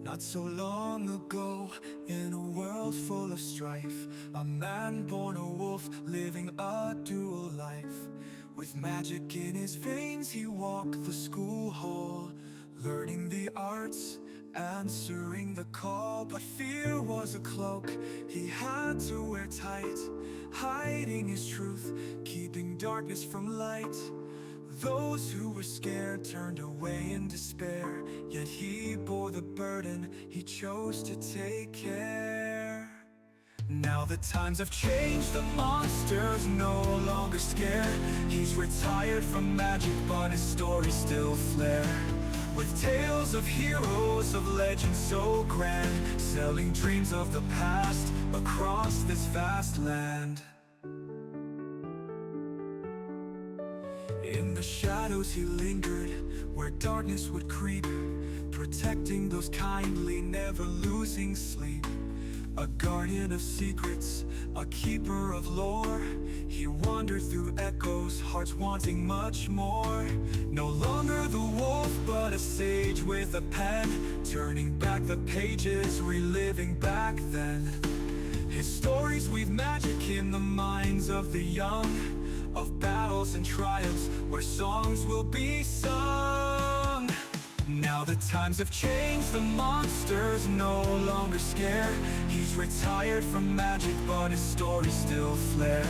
Not so long ago, in a world full of strife, a man born a wolf, living a dual life. With magic in his veins, he walked the school hall, learning the arts, answering the call. But fear was a cloak he had to wear tight, hiding his truth, keeping darkness from light. Those who were scared turned away in despair, yet he bore the burden, he chose to take care. Now the times have changed, the monster's no longer scared. He's retired from magic, but his stories still flare. With tales of heroes, of legends so grand, selling dreams of the past across this vast land. In the shadows he lingered, where darkness would creep, protecting those kindly, never losing sleep. A guardian of secrets, a keeper of lore, he wandered through echoes, hearts wanting much more. No longer the wolf, but a sage with a pen, turning back the pages, reliving back then. His stories weave magic in the minds of the young, of battles and triumphs, where songs will be sung. Now the times have changed, the monster's no longer scared. He's retired from magic, but his stories still flare.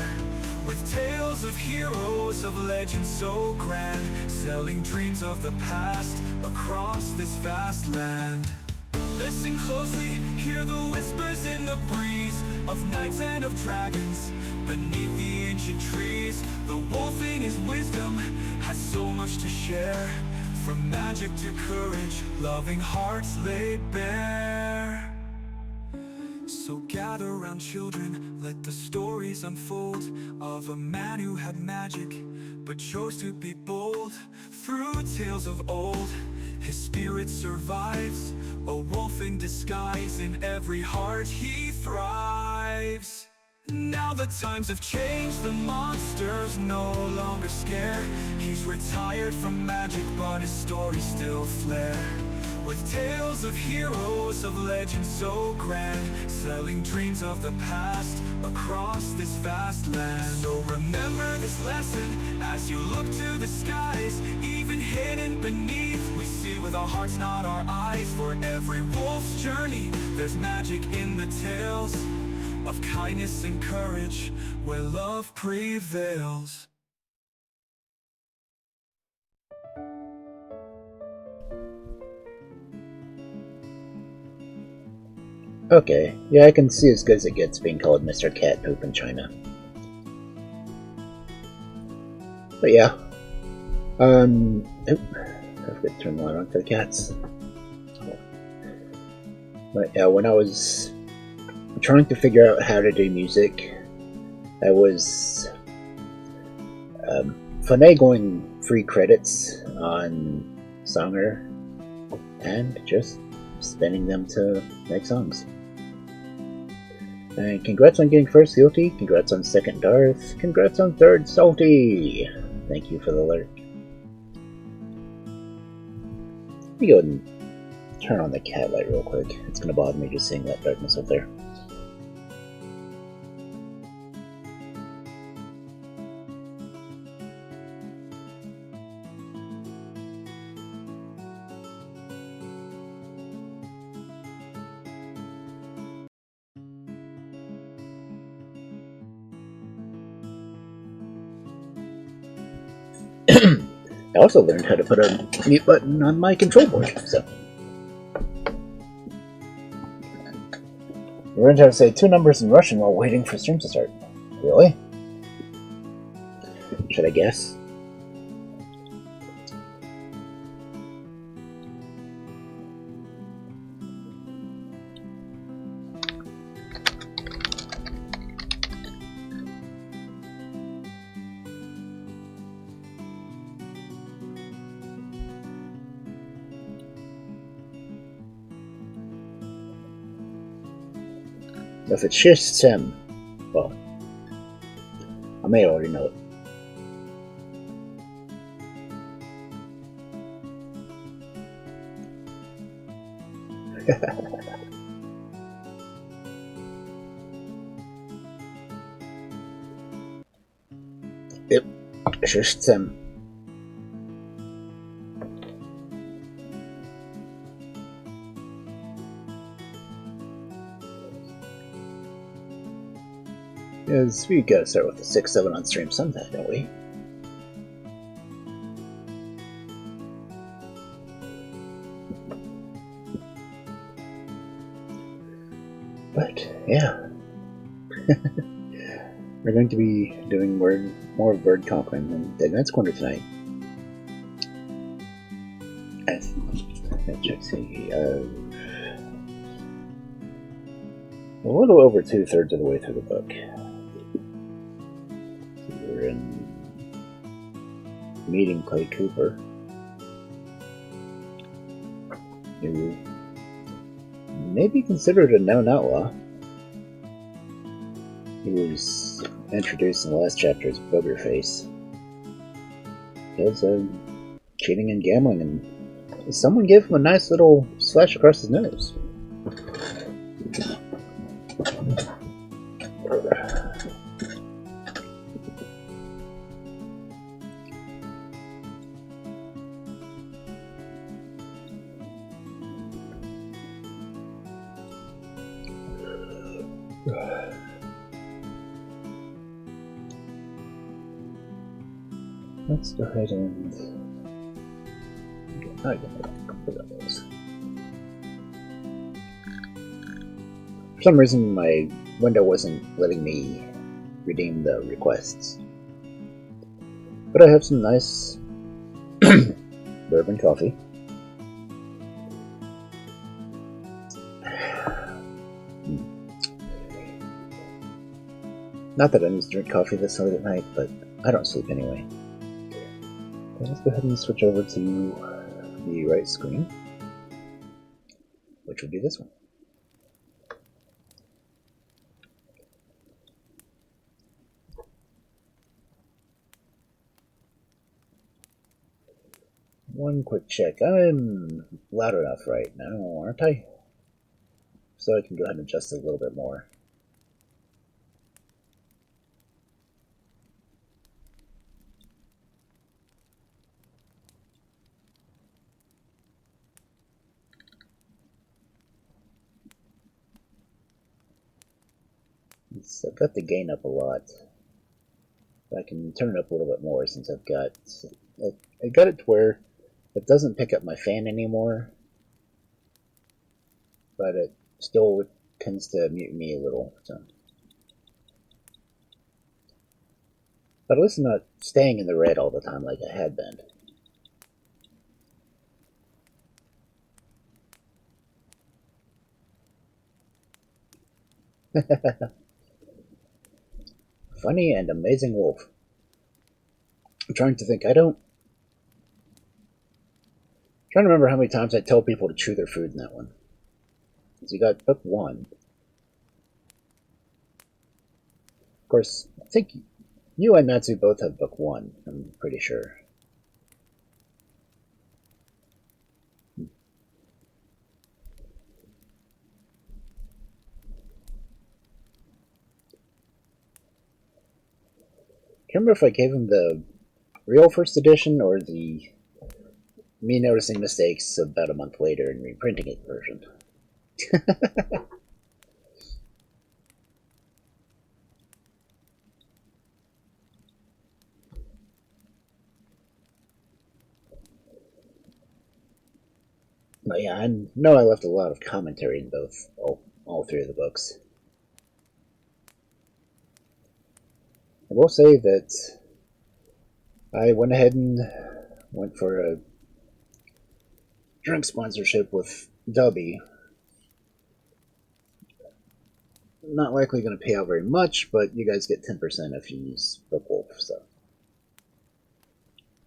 With tales of heroes, of legends so grand, selling dreams of the past across this vast land. Listen closely, hear the whispers in the breeze, of knights and of dragons beneath the ancient trees. The wolf in his wisdom has so much to share, from magic to courage, loving hearts laid bare. So gather round, children, let the stories unfold, of a man who had magic, but chose to be bold. Through tales of old, his spirit survives, a wolf in disguise, in every heart he thrives. Now the times have changed, the monster's no longer scared. He's retired from magic, but his stories still flare. With tales of heroes, of legends so grand, selling dreams of the past across this vast land. So remember this lesson as you look to the skies, even hidden beneath, we see with our hearts, not our eyes. For every wolf's journey, there's magic in the tales of kindness and courage, where love prevails. Okay, yeah, I can see as good as it gets being called Mr. Cat Poop in China. But yeah, oop, I forgot to turn the light on for the cats. But yeah, when I was trying to figure out how to do music, I was finagling free credits on Songer and just spending them to make songs. And congrats on getting first Guilty, congrats on second Darth, congrats on third Salty! Thank you for the alert. Let me go ahead and turn on the cat light real quick. It's gonna bother me just seeing that darkness up there. I also learned how to put a mute button on my control board, so. I learned how to say 2 numbers in Russian while waiting for stream to start. Really? Should I guess? If it's just him, well, I may already know it. Yep, just some. Yes, we gotta start with the 6-7 on stream sometime, don't we? But yeah, we're going to be doing more of Byrd Cochrain than Dead Man's Corner tonight. Let's see, a little over 2/3 of the way through the book. We're in meeting Clay Cooper, who may be considered a known outlaw. He was introduced in the last chapter as Booger Face. He was cheating and gambling, and someone gave him a nice little slash across his nose. Let's go ahead and put up those. For some reason, my window wasn't letting me redeem the requests, but I have some nice bourbon coffee. Not that I need to drink coffee this late at night, but I don't sleep anyway. Let's go ahead and switch over to the right screen, which would be this one. One quick check. I'm loud enough right now, aren't I? So I can go ahead and adjust it a little bit more. I've got the gain up a lot. I can turn it up a little bit more since I got it to where it doesn't pick up my fan anymore, but it still tends to mute me a little. So. But at least I'm not staying in the red all the time like I had been. Funny and amazing wolf. I'm trying to think. I'm trying to remember how many times I tell people to chew their food in that one. So you got book 1. Of course, I think you and Matsu both have book 1, I'm pretty sure. Can't remember if I gave him the real first edition or the me noticing mistakes about a month later and reprinting it version. But yeah, I know I left a lot of commentary in all 3 of the books. I will say that I went ahead and went for a drink sponsorship with Dubby. Not likely going to pay out very much, but you guys get 10% if you use Bookwolf. So,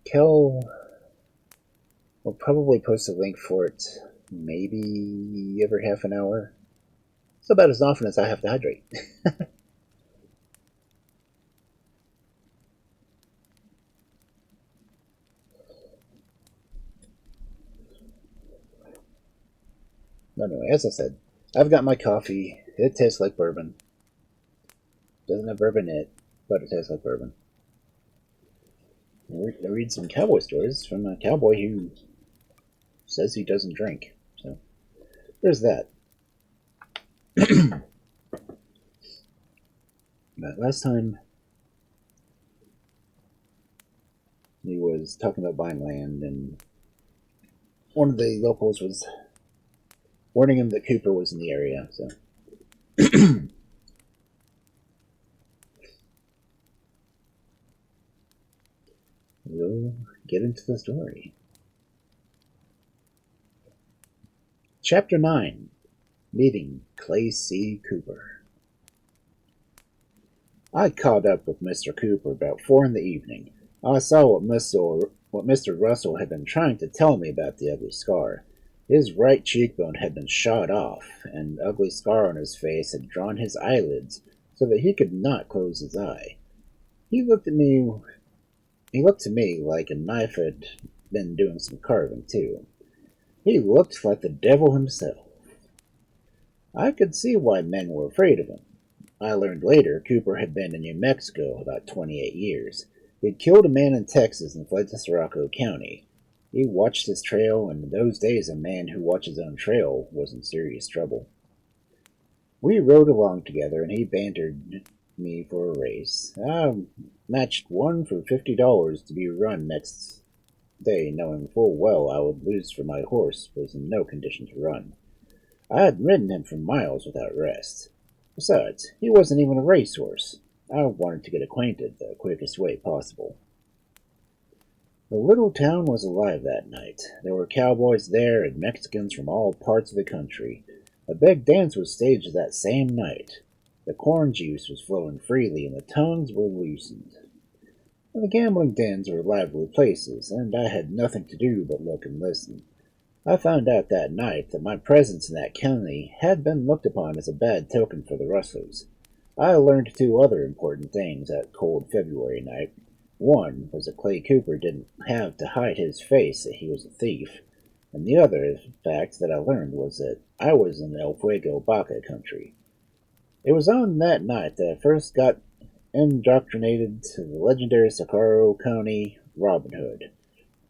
Kel will probably post a link for it maybe every half an hour. It's about as often as I have to hydrate. Anyway, as I said, I've got my coffee. It tastes like bourbon. Doesn't have bourbon in it, but it tastes like bourbon. I read some cowboy stories from a cowboy who says he doesn't drink. So there's that. But last time he was talking about buying land, and one of the locals was warning him that Cooper was in the area. So we'll get into the story. Chapter 9, Meeting Clay C. Cooper. I caught up with Mr. Cooper about 4 in the evening. I saw what Mr. Russell had been trying to tell me about the ugly scar. His right cheekbone had been shot off, and the ugly scar on his face had drawn his eyelids so that he could not close his eye. He looked to me like a knife had been doing some carving, too. He looked like the devil himself. I could see why men were afraid of him. I learned later Cooper had been in New Mexico about 28 years. He had killed a man in Texas and fled to Saraco County. He watched his trail, and in those days a man who watched his own trail was in serious trouble. We rode along together, and he bantered me for a race. I matched one for $50 to be run next day, knowing full well I would lose, for my horse was in no condition to run. I had ridden him for miles without rest. Besides, he wasn't even a racehorse. I wanted to get acquainted the quickest way possible. The little town was alive that night. There were cowboys there and Mexicans from all parts of the country. A big dance was staged that same night. The corn juice was flowing freely and the tongues were loosened. The gambling dens were lively places, and I had nothing to do but look and listen. I found out that night that my presence in that county had been looked upon as a bad token for the rustlers. I learned 2 other important things that cold February night. One was that Clay Cooper didn't have to hide his face that he was a thief, and the other fact that I learned was that I was in El Fuego Baca country. It was on that night that I first got indoctrinated to the legendary Saraco County Robin Hood,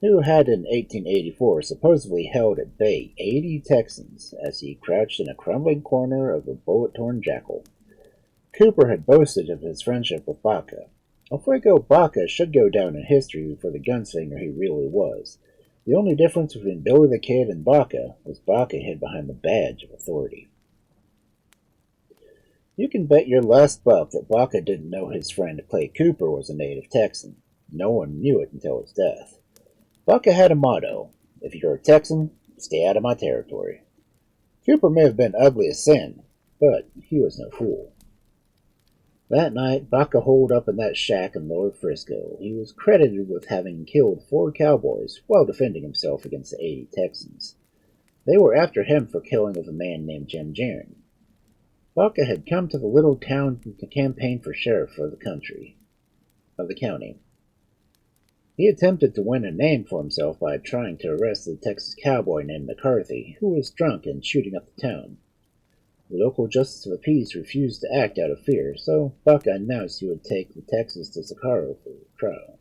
who had in 1884 supposedly held at bay 80 Texans as he crouched in a crumbling corner of a bullet-torn jackal. Cooper had boasted of his friendship with Baca. El Fuego Baca should go down in history for the gunslinger he really was. The only difference between Billy the Kid and Baca was Baca hid behind the badge of authority. You can bet your last buck that Baca didn't know his friend Clay Cooper was a native Texan. No one knew it until his death. Baca had a motto: if you're a Texan, stay out of my territory. Cooper may have been ugly as sin, but he was no fool. That night, Baca holed up in that shack in Lower Frisco. He was credited with having killed 4 cowboys while defending himself against the 80 Texans. They were after him for killing of a man named Jim Jaron. Baca had come to the little town to campaign for sheriff of the county. He attempted to win a name for himself by trying to arrest a Texas cowboy named McCarthy, who was drunk and shooting up the town. The local justice of the peace refused to act out of fear, so Baca announced he would take the Texans to Saraco for trial.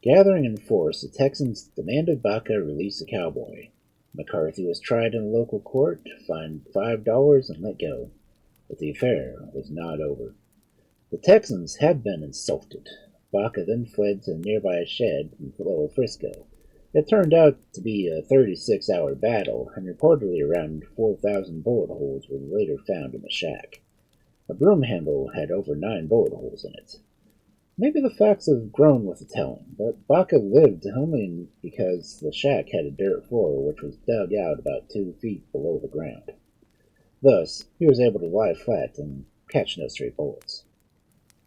Gathering in force, the Texans demanded Baca release the cowboy. McCarthy was tried in a local court, fined $5, and let go. But the affair was not over. The Texans had been insulted. Baca then fled to a nearby shed in Lower Frisco. It turned out to be a 36-hour battle, and reportedly around 4,000 bullet holes were later found in the shack. A broom handle had over 9 bullet holes in it. Maybe the facts have grown with the telling, but Baca lived only because the shack had a dirt floor which was dug out about 2 feet below the ground. Thus, he was able to lie flat and catch no stray bullets.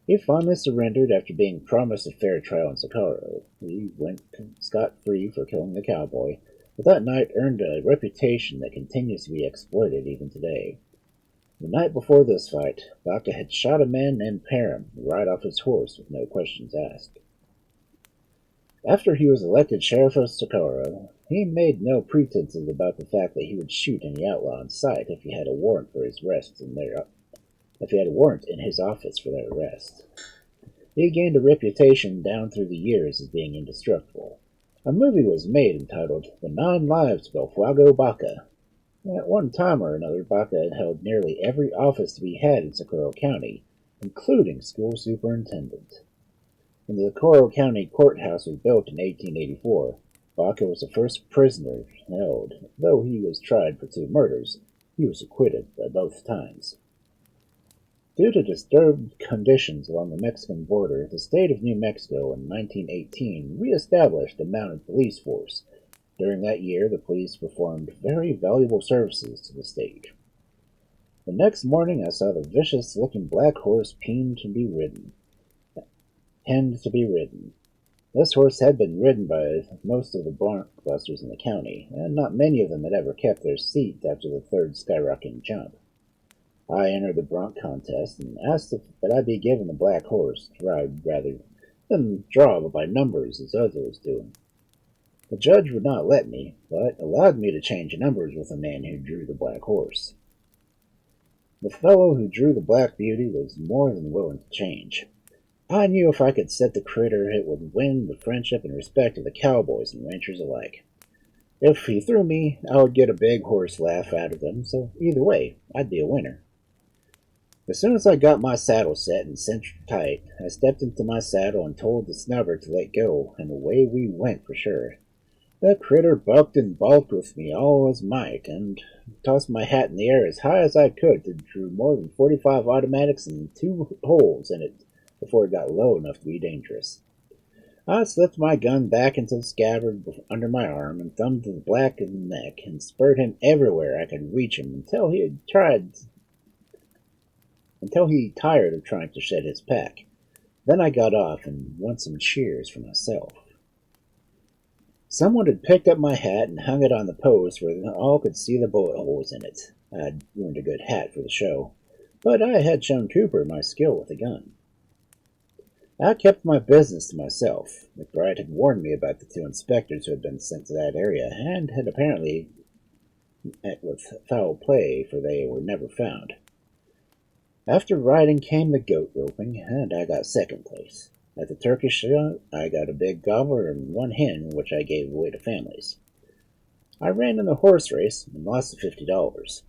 He finally surrendered after being promised a fair trial in Saraco. He went scot-free for killing the cowboy, but that night earned a reputation that continues to be exploited even today. The night before this fight, Baca had shot a man named Parham right off his horse with no questions asked. After he was elected sheriff of Saraco, He made no pretenses about the fact that he would shoot any outlaw in sight if he had a warrant for his arrest if he had a warrant in his office for their arrest. He gained a reputation down through the years as being indestructible. A movie was made entitled The 9 Lives of El Fuego Baca. At one time or another, Baca had held nearly every office to be had in Socorro County, including school superintendent. When the Socorro County Courthouse was built in 1884, Baca was the first prisoner held. Though he was tried for 2 murders, he was acquitted by both times. Due to disturbed conditions along the Mexican border, the state of New Mexico in 1918 re-established a mounted police force. During that year, the police performed very valuable services to the state. The next morning, I saw the vicious-looking black horse penned to be ridden. This horse had been ridden by most of the blockbusters in the county, and not many of them had ever kept their seat after the 3rd skyrocketing jump. I entered the bronc contest and asked that I be given the black horse to ride rather than draw by numbers as others was doing. The judge would not let me, but allowed me to change numbers with the man who drew the black horse. The fellow who drew the Black Beauty was more than willing to change. I knew if I could set the critter, it would win the friendship and respect of the cowboys and ranchers alike. If he threw me, I would get a big horse laugh out of them, so either way, I'd be a winner. As soon as I got my saddle set and cinched tight, I stepped into my saddle and told the snubber to let go, and away we went for sure. The critter bucked and balked with me all his might, and tossed my hat in the air as high as I could to drew more than 45 automatics and 2 holes in it before it got low enough to be dangerous. I slipped my gun back into the scabbard under my arm and thumbed the black of the neck and spurred him everywhere I could reach him until he tired of trying to shed his pack. Then I got off and won some cheers for myself. Someone had picked up my hat and hung it on the post where all could see the bullet holes in it. I'd ruined a good hat for the show, but I had shown Cooper my skill with a gun. I kept my business to myself. McBride had warned me about the 2 inspectors who had been sent to that area and had apparently met with foul play, for they were never found. After riding came the goat roping, and I got 2nd place. At the turkey show, I got a big gobbler and 1 hen, which I gave away to families. I ran in the horse race and lost the $50.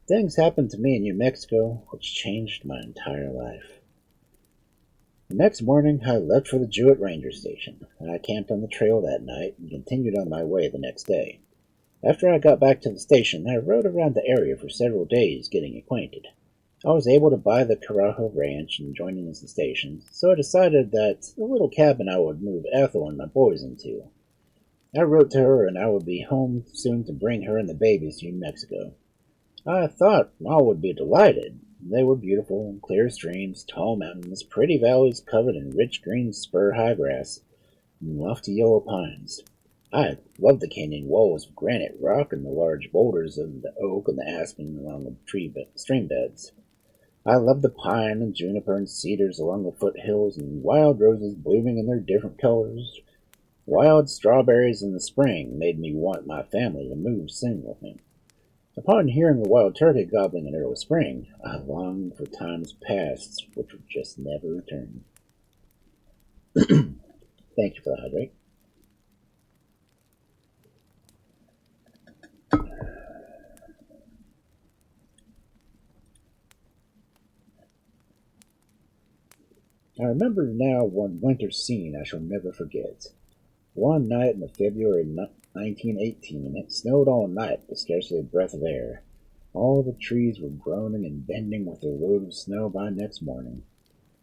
Things happened to me in New Mexico which changed my entire life. The next morning, I left for the Jewett Ranger Station. I camped on the trail that night and continued on my way the next day. After I got back to the station, I rode around the area for several days getting acquainted. I was able to buy the Carajo Ranch and join in the station, so I decided that the little cabin I would move Ethel and my boys into. I wrote to her and I would be home soon to bring her and the babies to New Mexico. I thought all would be delighted. They were beautiful, clear streams, tall mountains, pretty valleys covered in rich green spur-high grass, and lofty yellow pines. I loved the canyon walls of granite rock and the large boulders of the oak and the aspen along the stream beds. I loved the pine and juniper and cedars along the foothills and wild roses blooming in their different colors. Wild strawberries in the spring made me want my family to move soon with me. Upon hearing the wild turkey gobbling in early spring, I longed for times past which would just never return. Thank you for the hydrate. I remember now one winter scene I shall never forget. One night in February 1918, it snowed all night with scarcely a breath of air. All the trees were groaning and bending with their load of snow by next morning.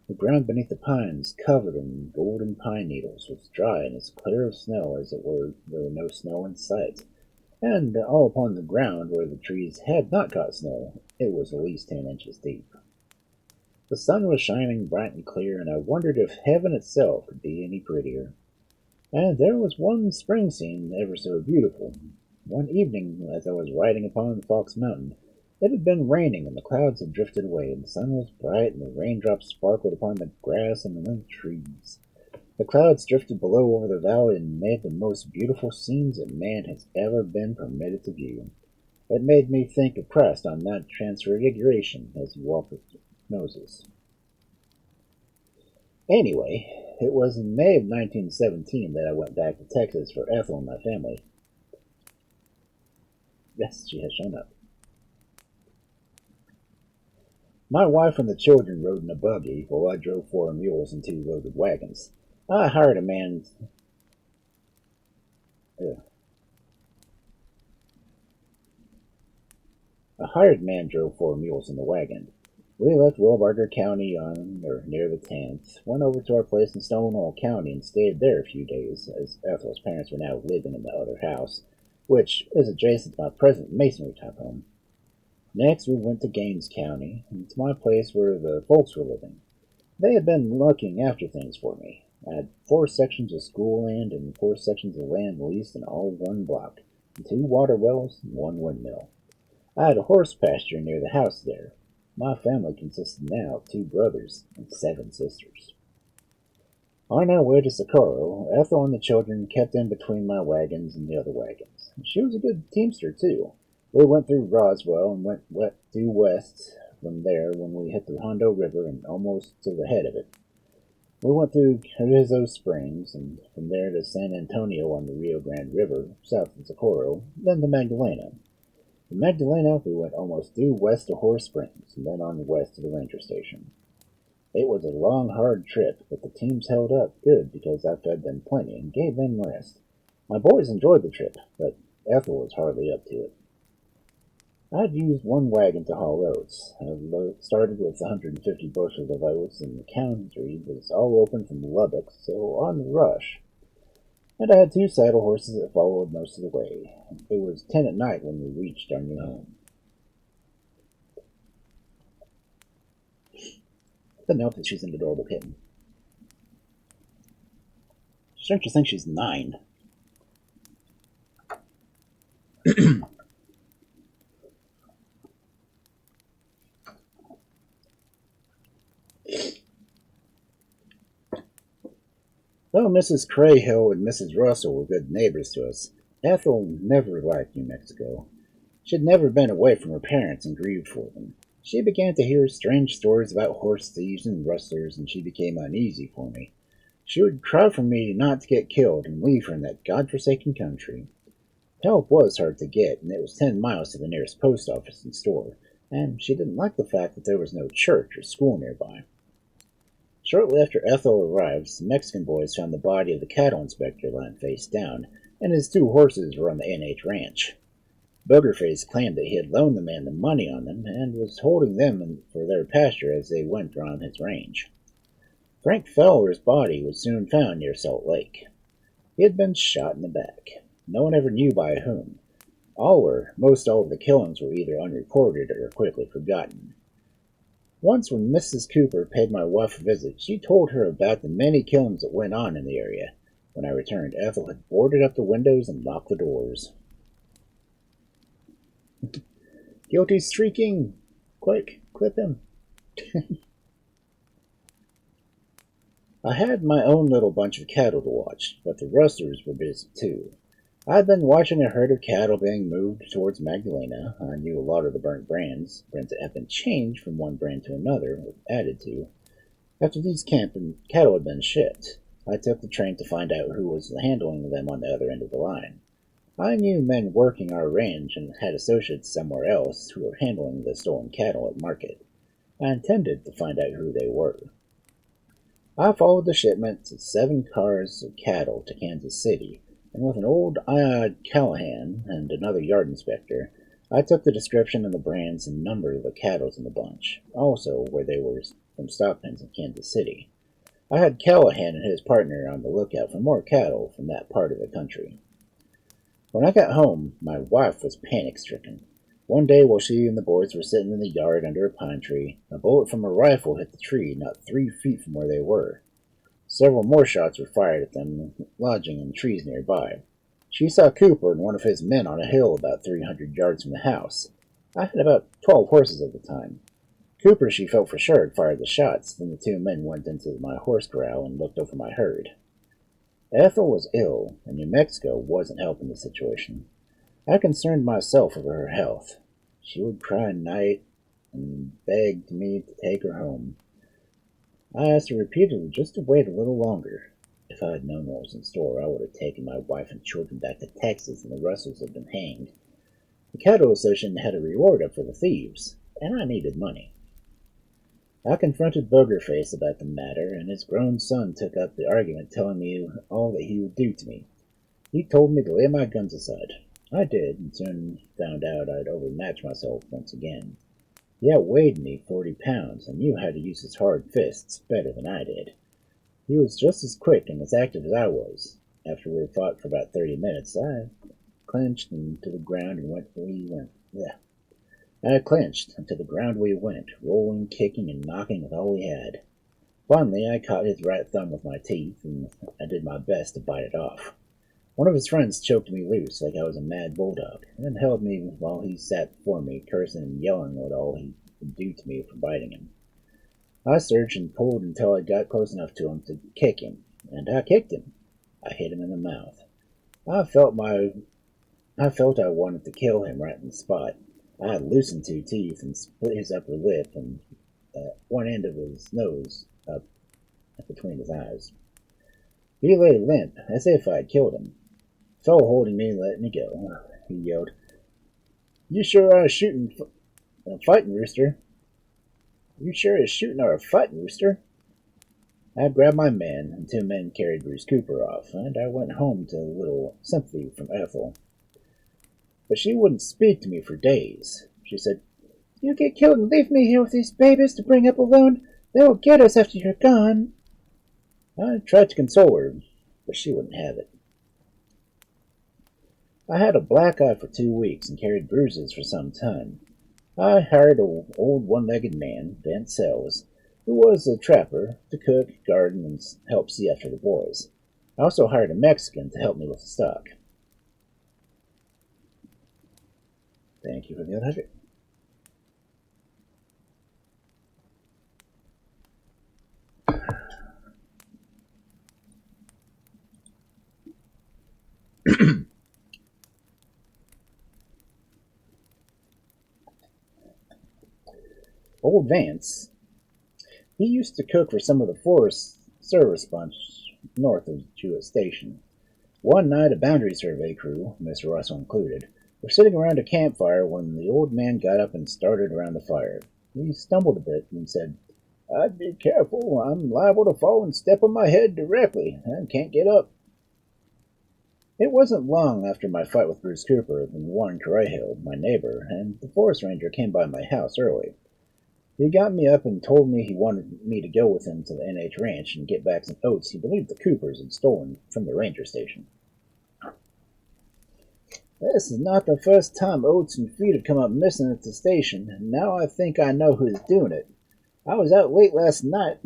The ground beneath the pines, covered in golden pine needles, was dry and as clear of snow as it were there were no snow in sight. And all upon the ground where the trees had not caught snow, it was at least 10 inches deep. The sun was shining bright and clear, and I wondered if heaven itself could be any prettier. And there was one spring scene ever so beautiful. One evening, as I was riding upon Fox Mountain, it had been raining, and the clouds had drifted away, and the sun was bright, and the raindrops sparkled upon the grass and the trees. The clouds drifted below over the valley and made the most beautiful scenes that man has ever been permitted to view. It made me think of Christ on that transfiguration as he walked with Moses. Anyway, it was in May of 1917 that I went back to Texas for Ethel and my family. Yes, she has shown up. My wife and the children rode in a buggy while I drove 4 mules and 2 loaded wagons. I hired a man. A hired man drove 4 mules in the wagon. We left Wilbarger County on or near the 10th, went over to our place in Stonewall County and stayed there a few days, as Ethel's parents were now living in the other house, which is adjacent to my present masonry type home. Next, we went to Gaines County, and to my place where the folks were living. They had been looking after things for me. I had 4 sections of school land and 4 sections of land leased in all one block, and 2 water wells and 1 windmill. I had a horse pasture near the house there. My family consisted now of 2 brothers and 7 sisters. On our way to Socorro, Ethel and the children kept in between my wagons and the other wagons. She was a good teamster, too. We went through Roswell and went due west from there when we hit the Hondo River and almost to the head of it. We went through Carrizo Springs and from there to San Antonio on the Rio Grande River, south of Socorro, then to Magdalena. From Magdalena, we went almost due west to Horse Springs and then on west to the ranger station. It was a long, hard trip, but the teams held up good because I fed them plenty and gave them rest. My boys enjoyed the trip, but Ethel was hardly up to it. I'd used 1 wagon to haul oats. I started with 150 bushels of oats, and the country was all open from Lubbock, so on the rush. And I had 2 saddle horses that followed most of the way. It was 10 at night when we reached our new home. But note that she's an adorable kitten. Strange to think she's 9. Though Mrs. Crayhill and Mrs. Russell were good neighbors to us, Ethel never liked New Mexico. She had never been away from her parents and grieved for them. She began to hear strange stories about horse thieves and rustlers, and she became uneasy for me. She would cry for me not to get killed and leave her in that godforsaken country. Help was hard to get, and it was 10 miles to the nearest post office and store, and she didn't like the fact that there was no church or school nearby. Shortly after Ethel arrived, some Mexican boys found the body of the cattle inspector lying face down, and his 2 horses were on the NH ranch. Boogerface claimed that he had loaned the man the money on them and was holding them for their pasture as they went around his range. Frank Fowler's body was soon found near Salt Lake. He had been shot in the back. No one ever knew by whom. Most all of the killings were either unreported or quickly forgotten. Once when Mrs. Cooper paid my wife a visit, she told her about the many killings that went on in the area. When I returned, Ethel had boarded up the windows and locked the doors. Guilty streaking! Quick, clip him! I had my own little bunch of cattle to watch, but the rustlers were busy too. I'd been watching a herd of cattle being moved towards Magdalena. I knew a lot of the burnt brands that had been changed from one brand to another, or added to. After these cattle had been shipped, I took the train to find out who was handling them on the other end of the line. I knew men working our range and had associates somewhere else who were handling the stolen cattle at market. I intended to find out who they were. I followed the shipment of 7 cars of cattle to Kansas City, and with an old eye-eyed Callahan and another yard inspector, I took the description of the brands and number of the cattle in the bunch, also where they were from stock pens in Kansas City. I had Callahan and his partner on the lookout for more cattle from that part of the country. When I got home, my wife was panic-stricken. One day while she and the boys were sitting in the yard under a pine tree, a bullet from a rifle hit the tree not 3 feet from where they were. Several more shots were fired at them, lodging in trees nearby. She saw Cooper and one of his men on a hill about 300 yards from the house. I had about 12 horses at the time. Cooper, she felt for sure, had fired the shots. Then the 2 men went into my horse corral and looked over my herd. Ethel was ill, and New Mexico wasn't helping the situation. I concerned myself over her health. She would cry night and begged me to take her home. I asked her repeatedly just to wait a little longer. If I had known what was in store, I would have taken my wife and children back to Texas and the Russells had been hanged. The cattle association had a reward up for the thieves, and I needed money. I confronted Boogerface about the matter, and his grown son took up the argument, telling me all that he would do to me. He told me to lay my guns aside. I did, and soon found out I'd overmatched myself once again. He outweighed me 40 pounds, and knew how to use his hard fists better than I did. He was just as quick and as active as I was. After we had fought for about 30 minutes, I clenched into the ground and went, rolling, kicking, and knocking with all he had. Finally, I caught his right thumb with my teeth, and I did my best to bite it off. One of his friends choked me loose like I was a mad bulldog, and then held me while he sat before me, cursing and yelling what all he would do to me for biting him. I searched and pulled until I got close enough to him to kick him, and I kicked him. I hit him in the mouth. I felt I wanted to kill him right in the spot. I loosened 2 teeth and split his upper lip and one end of his nose up between his eyes. He lay limp, as if I had killed him. Fell holding me and let me go. He yelled, "You sure are shooting a fighting rooster. You sure is shooting our fighting rooster." I grabbed my men, and 2 men carried Bruce Cooper off, and I went home to a little sympathy from Ethel. But she wouldn't speak to me for days. She said, "You get killed and leave me here with these babies to bring up alone. They'll get us after you're gone." I tried to console her, but she wouldn't have it. I had a black eye for 2 weeks and carried bruises for some time. I hired an old one-legged man, Vance Sells, who was a trapper, to cook, garden, and help see after the boys. I also hired a Mexican to help me with the stock. Thank you for the 100. Old Vance, he used to cook for some of the Forest Service bunch north of Jewett Station. One night, a boundary survey crew, Mr. Russell included, were sitting around a campfire when the old man got up and started around the fire. He stumbled a bit and said, "I'd be careful. I'm liable to fall and step on my head directly. I can't get up." It wasn't long after my fight with Bruce Cooper when Warren Correjo, my neighbor, and the forest ranger came by my house early. He got me up and told me he wanted me to go with him to the NH ranch and get back some oats he believed the Coopers had stolen from the ranger station. "This is not the first time oats and feed have come up missing at the station, and now I think I know who's doing it. I was out late last night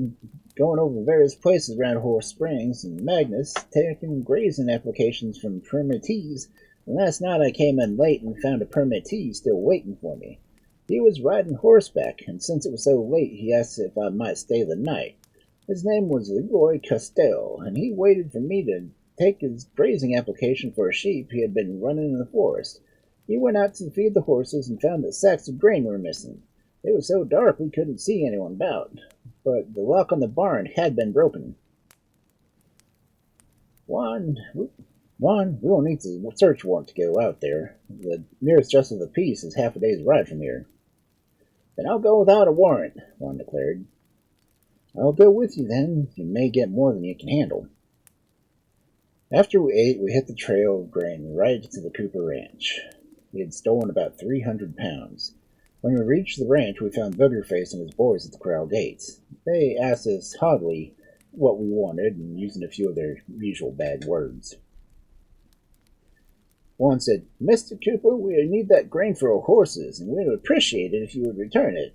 going over various places around Horse Springs and Magnus, taking grazing applications from permittees, and last night I came in late and found a permittee still waiting for me. He was riding horseback, and since it was so late, he asked if I might stay the night. His name was Leroy Castell, and he waited for me to take his grazing application for a sheep he had been running in the forest. He went out to feed the horses and found that sacks of grain were missing. It was so dark we couldn't see anyone about, but the lock on the barn had been broken. Juan, we'll need a search warrant to go out there. The nearest justice of the peace is half a day's ride from here." "Then I'll go without a warrant," Juan declared. "I'll go with you then. You may get more than you can handle." After we ate, we hit the trail of grain right to the Cooper Ranch. He had stolen about 300 pounds. When we reached the ranch, we found Boogerface and his boys at the corral gates. They asked us haughtily what we wanted, and using a few of their usual bad words. One said, "Mr. Cooper, we need that grain for our horses, and we'd appreciate it if you would return it."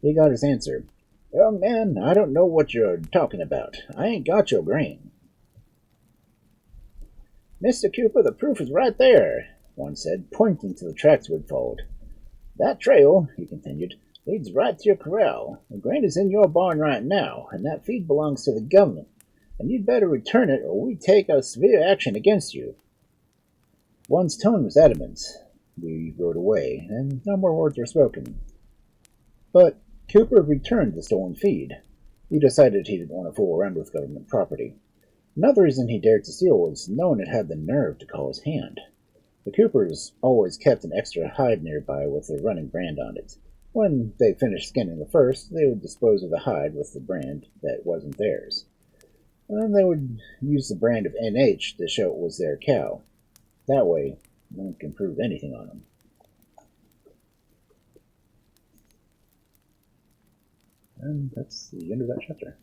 He got his answer. "Young man, I don't know what you're talking about. I ain't got your grain." "Mr. Cooper, the proof is right there," one said, pointing to the tracks we'd followed. "That trail," he continued, "leads right to your corral. The grain is in your barn right now, and that feed belongs to the government. and you'd better return it or we take a severe action against you. One's tone was adamant. We rode away, and no more words were spoken. But Cooper returned the stolen feed. He decided he didn't want to fool around with government property. Another reason he dared to steal was no one had had the nerve to call his hand. The Coopers always kept an extra hide nearby with a running brand on it. When they finished skinning the first, they would dispose of the hide with the brand that wasn't theirs. And they would use the brand of NH to show it was their cow. That way, no one can prove anything on them. And that's the end of that chapter.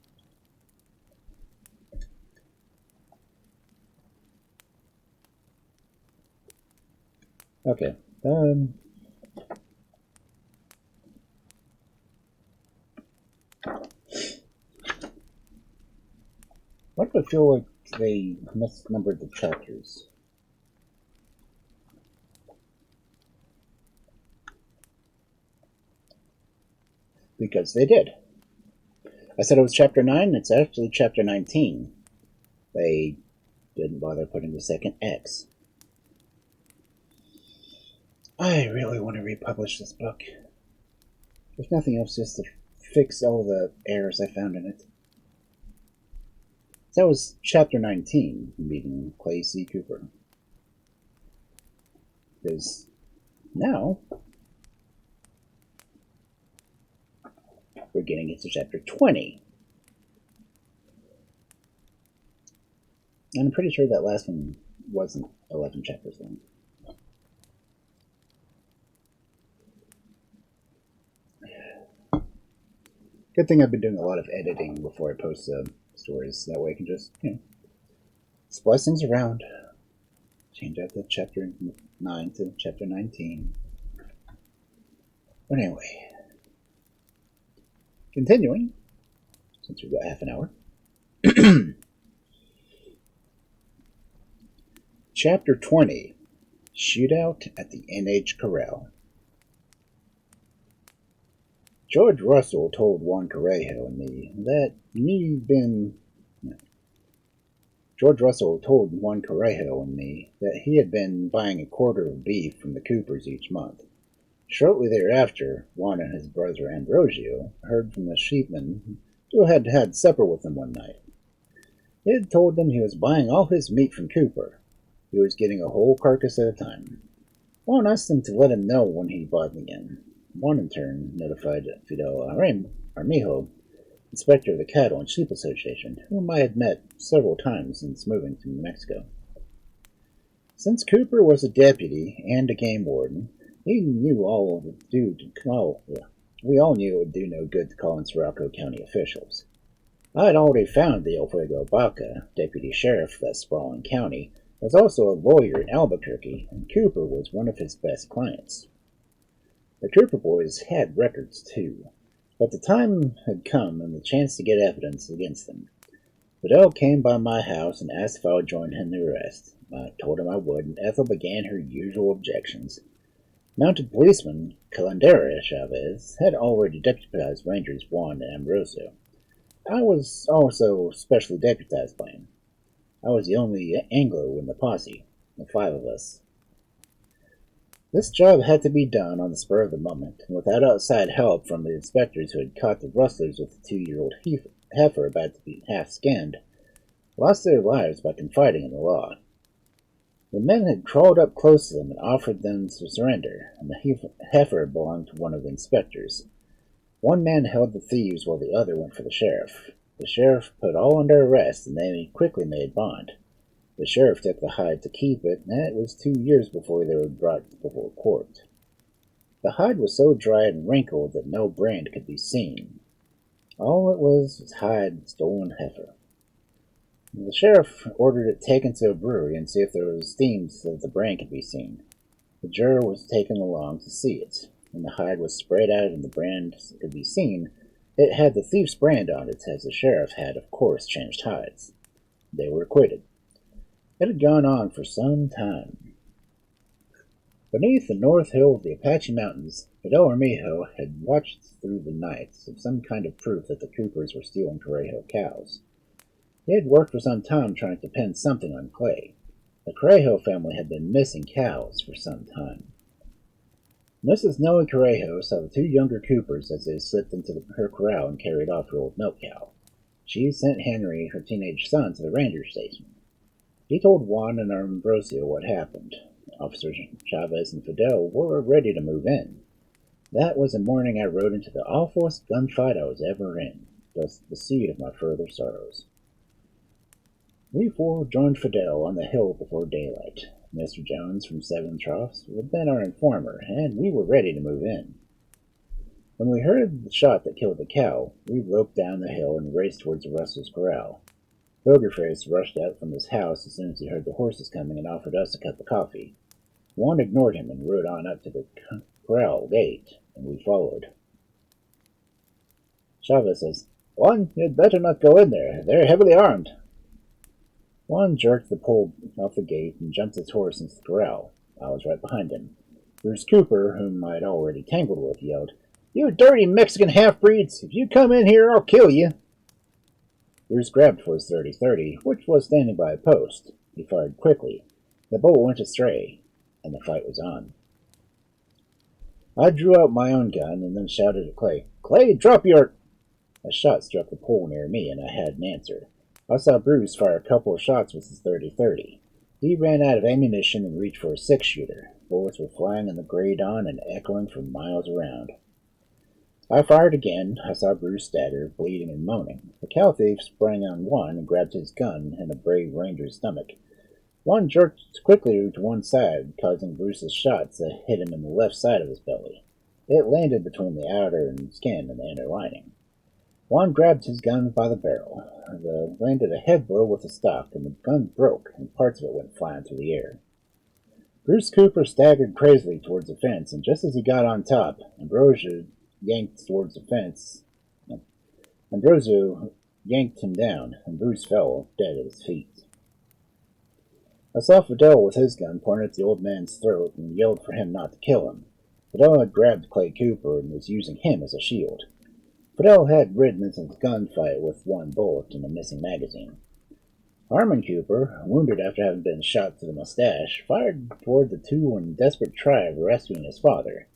Okay. Why do I feel like they misnumbered the chapters? Because they did. I said it was chapter 9, it's actually chapter 19. They didn't bother putting the second X. I really want to republish this book. There's nothing else, just to fix all the errors I found in it. So that was chapter 19, meeting Clay C. Cooper. Because now we're getting into chapter 20. And I'm pretty sure that last one wasn't 11 chapters long. Good thing I've been doing a lot of editing before I post the stories. That way I can just, splice things around. Change out the chapter 9 to chapter 19. But anyway, continuing, since we've got half an hour. Chapter 20, Shootout at the NH Corral. George Russell told Juan Correjo and me that he had been buying a quarter of beef from the Coopers each month. Shortly thereafter, Juan and his brother Ambrosio heard from the sheepman who had had supper with them one night. He had told them he was buying all his meat from Cooper. He was getting a whole carcass at a time. Juan asked him to let him know when he bought them again. Juan in turn notified Fidel Armijo, inspector of the Cattle and Sheep Association, whom I had met several times since moving to New Mexico. Since Cooper was a deputy and a game warden, we all knew it would do no good to call in Sirocco County officials. I had already found the El Fuego Baca, deputy sheriff of that sprawling county, was also a lawyer in Albuquerque, and Cooper was one of his best clients. The Cooper boys had records, too, but the time had come and the chance to get evidence against them. Fidel came by my house and asked if I would join him in the arrest. I told him I would, and Ethel began her usual objections. Mounted policeman Calandera Chavez had already deputized Rangers Juan and Ambrosio. I was also specially deputized by him. I was the only Anglo in the posse, the 5 of us. This job had to be done on the spur of the moment, and without outside help from the inspectors who had caught the rustlers with the 2-year-old heifer about to be half-skinned, lost their lives by confiding in the law. The men had crawled up close to them and offered them to surrender, and the heifer belonged to one of the inspectors. One man held the thieves while the other went for the sheriff. The sheriff put all under arrest, and they quickly made bond. The sheriff took the hide to keep it, and it was 2 years before they were brought before court. The hide was so dry and wrinkled that no brand could be seen. All it was hide and stolen heifer. The sheriff ordered it taken to a brewery and see if there was steam so that the brand could be seen. The juror was taken along to see it. When the hide was sprayed out and the brand could be seen, it had the thief's brand on it, as the sheriff had, of course, changed hides. They were acquitted. It had gone on for some time. Beneath the north hill of the Apache Mountains, Fidel Armijo had watched through the night of some kind of proof that the Coopers were stealing Correjo cows. He had worked for some time trying to pin something on Clay. The Correjo family had been missing cows for some time. Mrs. Noe Correjo saw the two younger Coopers as they slipped into her corral and carried off her old milk cow. She sent Henry, her teenage son, to the ranger station. He told Juan and Ambrosio what happened. Officers Chavez and Fidel were ready to move in. That was the morning I rode into the awfulest gunfight I was ever in, thus the seed of my further sorrows. We four joined Fidel on the hill before daylight. Mr. Jones from Seven Troughs had been our informer, and we were ready to move in. When we heard the shot that killed the cow, we loped down the hill and raced towards Russell's corral. Pokerface rushed out from his house as soon as he heard the horses coming and offered us a cup of coffee. Juan ignored him and rode on up to the corral gate, and we followed. Chavez says, "Juan, you'd better not go in there. They're heavily armed." Juan jerked the pole off the gate and jumped his horse into the corral. I was right behind him. Bruce Cooper, whom I'd already tangled with, yelled, "You dirty Mexican half-breeds! If you come in here, I'll kill you!" Bruce grabbed for his 30-30, which was standing by a post. He fired quickly. The bullet went astray, and the fight was on. I drew out my own gun and then shouted at Clay, "Clay, drop your—" A shot struck the pole near me, and I had an answer. I saw Bruce fire a couple of shots with his 30-30. He ran out of ammunition and reached for a six-shooter. Bullets were flying in the gray dawn and echoing for miles around. I fired again. I saw Bruce stagger, bleeding and moaning. The cow thief sprang on one and grabbed his gun in the brave ranger's stomach. One jerked quickly to one side, causing Bruce's shots to hit him in the left side of his belly. It landed between the outer skin and the inner lining. Juan grabbed his gun by the barrel. It landed a head blow with the stock, and the gun broke, and parts of it went flying through the air. Bruce Cooper staggered crazily towards the fence, and just as he got on top, Ambrosio yanked him down, and Bruce fell dead at his feet. I saw Fidel with his gun pointed at the old man's throat and yelled for him not to kill him. Fidel had grabbed Clay Cooper and was using him as a shield. Fidel had ridden into the gunfight with one bullet and a missing magazine. Harmon Cooper, wounded after having been shot through the mustache, fired toward the two in desperate try of rescuing his father.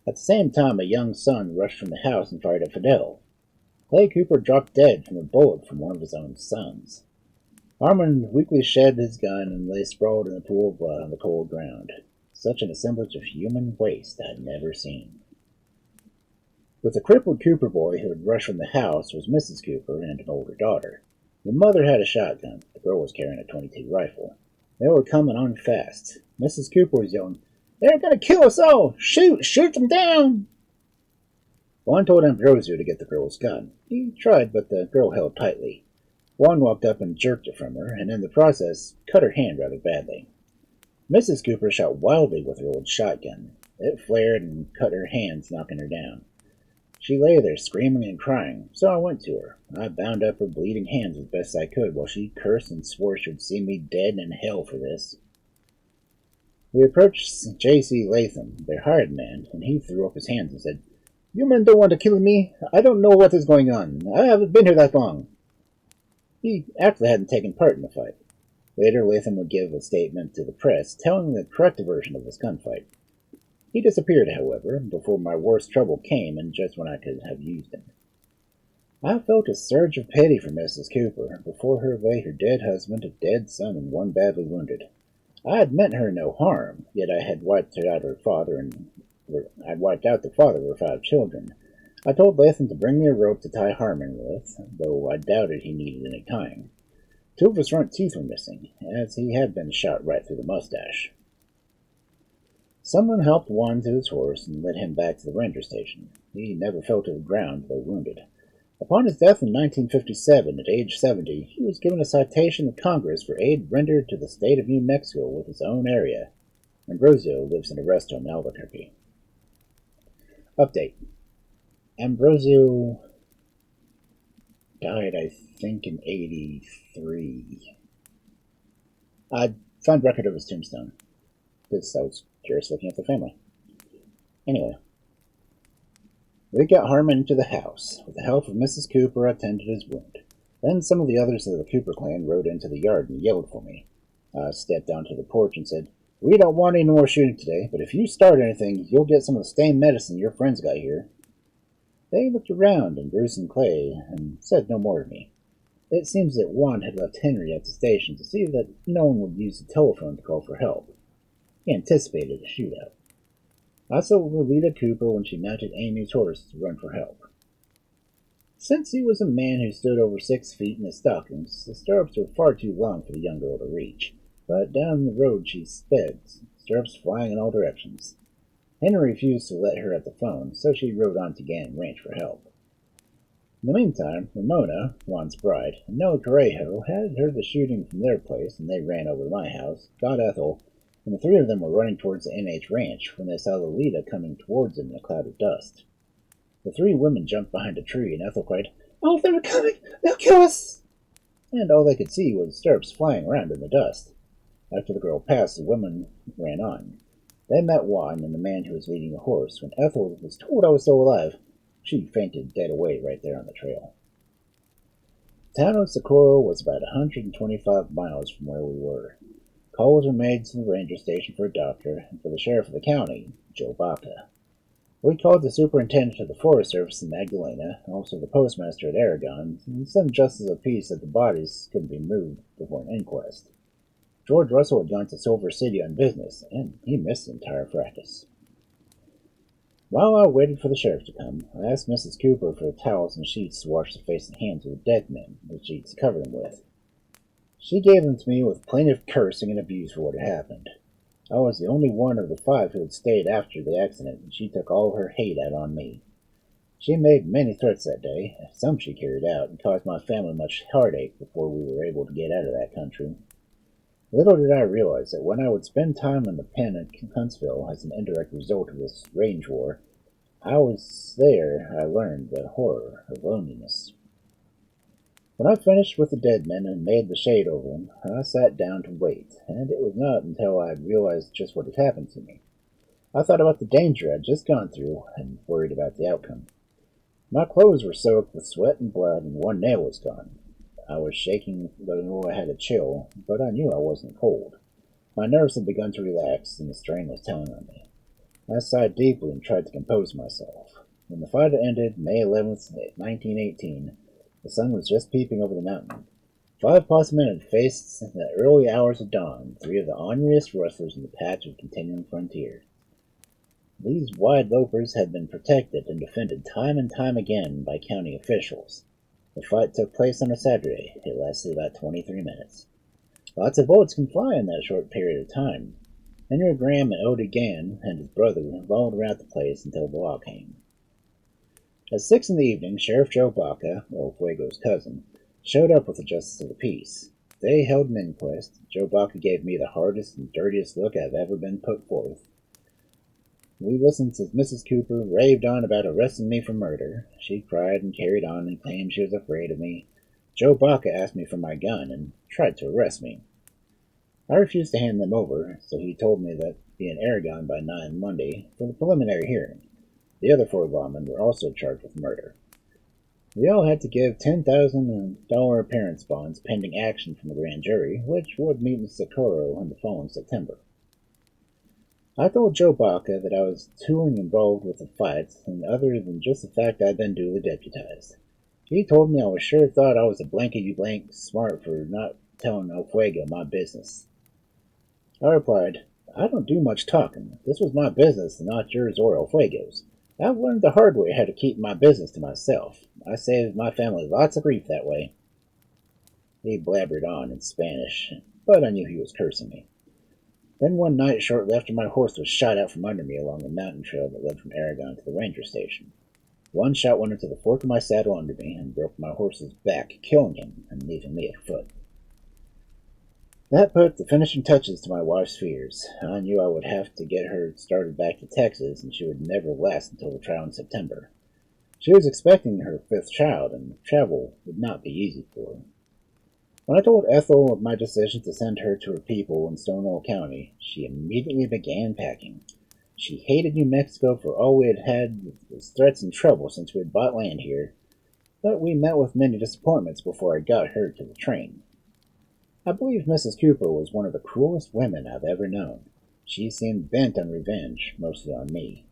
At the same time, a young son rushed from the house and fired at Fidel. Clay Cooper dropped dead from a bullet from one of his own sons. Harmon weakly shed his gun and lay sprawled in a pool of blood on the cold ground. Such an assemblage of human waste I had never seen. With the crippled Cooper boy who had rushed from the house was Mrs. Cooper and an older daughter. The mother had a shotgun. The girl was carrying a .22 rifle. They were coming on fast. Mrs. Cooper was yelling, "They're going to kill us all! Shoot! Shoot them down!" Juan told Ambrosio to get the girl's gun. He tried, but the girl held tightly. Juan walked up and jerked it from her, and in the process cut her hand rather badly. Mrs. Cooper shot wildly with her old shotgun. It flared and cut her hands, knocking her down. She lay there screaming and crying, so I went to her. I bound up her bleeding hands as best I could while she cursed and swore she would see me dead and in hell for this. We approached J.C. Latham, their hired man, and he threw up his hands and said, "You men don't want to kill me. I don't know what is going on. I haven't been here that long." He actually hadn't taken part in the fight. Later, Latham would give a statement to the press telling the correct version of this gunfight. He disappeared, however, before my worst trouble came and just when I could have used him. I felt a surge of pity for Mrs. Cooper. Before her lay her dead husband, a dead son, and one badly wounded. I had meant her no harm, yet I had wiped out the father of her 5 children. I told Latham to bring me a rope to tie Harmon with, though I doubted he needed any tying. 2 of his front teeth were missing, as he had been shot right through the mustache. Someone helped Juan to his horse and led him back to the ranger station. He never fell to the ground, though wounded. Upon his death in 1957, at age 70, he was given a citation of Congress for aid rendered to the state of New Mexico with his own area. Ambrosio lives in a rest home in Albuquerque. Update. Ambrosio died, I think, in 83. I found record of his tombstone, because I was curious looking at the family. Anyway, we got Harmon into the house. With the help of Mrs. Cooper, I tended his wound. Then some of the others of the Cooper clan rode into the yard and yelled for me. I stepped onto the porch and said, "We don't want any more shooting today, but if you start anything, you'll get some of the same medicine your friends got here." They looked around and Bruce and Clay and said no more to me. It seems that Juan had left Henry at the station to see that no one would use the telephone to call for help. He anticipated a shootout. I saw Lolita Cooper when she mounted Amy's horse to run for help. Since he was a man who stood over 6 feet in his stockings, the stirrups were far too long for the young girl to reach, but down the road she sped, stirrups flying in all directions. Henry refused to let her at the phone, so she rode on to Gannon Ranch for help. In the meantime, Ramona, Juan's bride, and Noah Correjo had heard the shooting from their place, and they ran over to my house, got Ethel, and the 3 of them were running towards the NH Ranch when they saw Lolita coming towards them in a cloud of dust. The 3 women jumped behind a tree, and Ethel cried, "Oh, they're coming! They'll kill us!" And all they could see was stirrups flying around in the dust. After the girl passed, the women ran on. They met Juan and the man who was leading the horse. When Ethel was told I was still alive, she fainted dead away right there on the trail. The town of Socorro was about 125 miles from where we were. Calls were made to the ranger station for a doctor and for the sheriff of the county, Joe Baca. We called the superintendent of the Forest Service in Magdalena, and also the postmaster at Aragon, and sent justice of peace that the bodies couldn't be moved before an inquest. George Russell had gone to Silver City on business, and he missed the entire fracas. While I waited for the sheriff to come, I asked Mrs. Cooper for the towels and sheets to wash the face and hands of the dead men, the sheets covered them with. She gave them to me with plaintive cursing and abuse for what had happened. I was the only one of the 5 who had stayed after the accident, and she took all her hate out on me. She made many threats that day. Some she carried out, and caused my family much heartache before we were able to get out of that country. Little did I realize that when I would spend time in the pen at Huntsville as an indirect result of this range war, I learned the horror of loneliness. When I finished with the dead men and made the shade over them, I sat down to wait, and it was not until I realized just what had happened to me. I thought about the danger I'd just gone through and worried about the outcome. My clothes were soaked with sweat and blood, and one nail was gone. I was shaking, though I had a chill, but I knew I wasn't cold. My nerves had begun to relax, and the strain was telling on me. I sighed deeply and tried to compose myself. When the fight ended, May 11th, 1918, the sun was just peeping over the mountain. 5 possible had faced in the early hours of dawn 3 of the orneriest rustlers in the patch of continuing frontier. These wide lopers had been protected and defended time and time again by county officials. The fight took place on a Saturday. It lasted about 23 minutes. Lots of bullets can fly in that short period of time. Henry Graham and Odie Gann and his brother followed around the place until the law came. At 6 in the evening, Sheriff Joe Baca, El Fuego's cousin, showed up with the Justice of the Peace. They held an inquest. Joe Baca gave me the hardest and dirtiest look I've ever been put forth. We listened as Mrs. Cooper raved on about arresting me for murder. She cried and carried on and claimed she was afraid of me. Joe Baca asked me for my gun and tried to arrest me. I refused to hand them over, so he told me that I'd be in Aragon by 9 Monday for the preliminary hearing. The other 4 lawmen were also charged with murder. We all had to give $10,000 appearance bonds pending action from the grand jury, which would meet in Socorro in the following September. I told Joe Baca that I was too involved with the fights, and other than just the fact I'd been duly deputized. He told me I was sure thought I was a blankety-blank smart for not telling El Fuego my business. I replied, "I don't do much talking. This was my business and not yours or El Fuego's. I've learned the hard way how to keep my business to myself. I saved my family lots of grief that way." He blabbered on in Spanish, but I knew he was cursing me. Then one night, shortly after my horse was shot out from under me along the mountain trail that led from Aragon to the ranger station. One shot went into the fork of my saddle under me and broke my horse's back, killing him and leaving me at foot. That put the finishing touches to my wife's fears. I knew I would have to get her started back to Texas, and she would never last until the trial in September. She was expecting her 5th child, and travel would not be easy for her. When I told Ethel of my decision to send her to her people in Stonewall County, she immediately began packing. She hated New Mexico for all we had had was threats and trouble since we had bought land here, but we met with many disappointments before I got her to the train. I believe Mrs. Cooper was one of the cruelest women I've ever known. She seemed bent on revenge, mostly on me.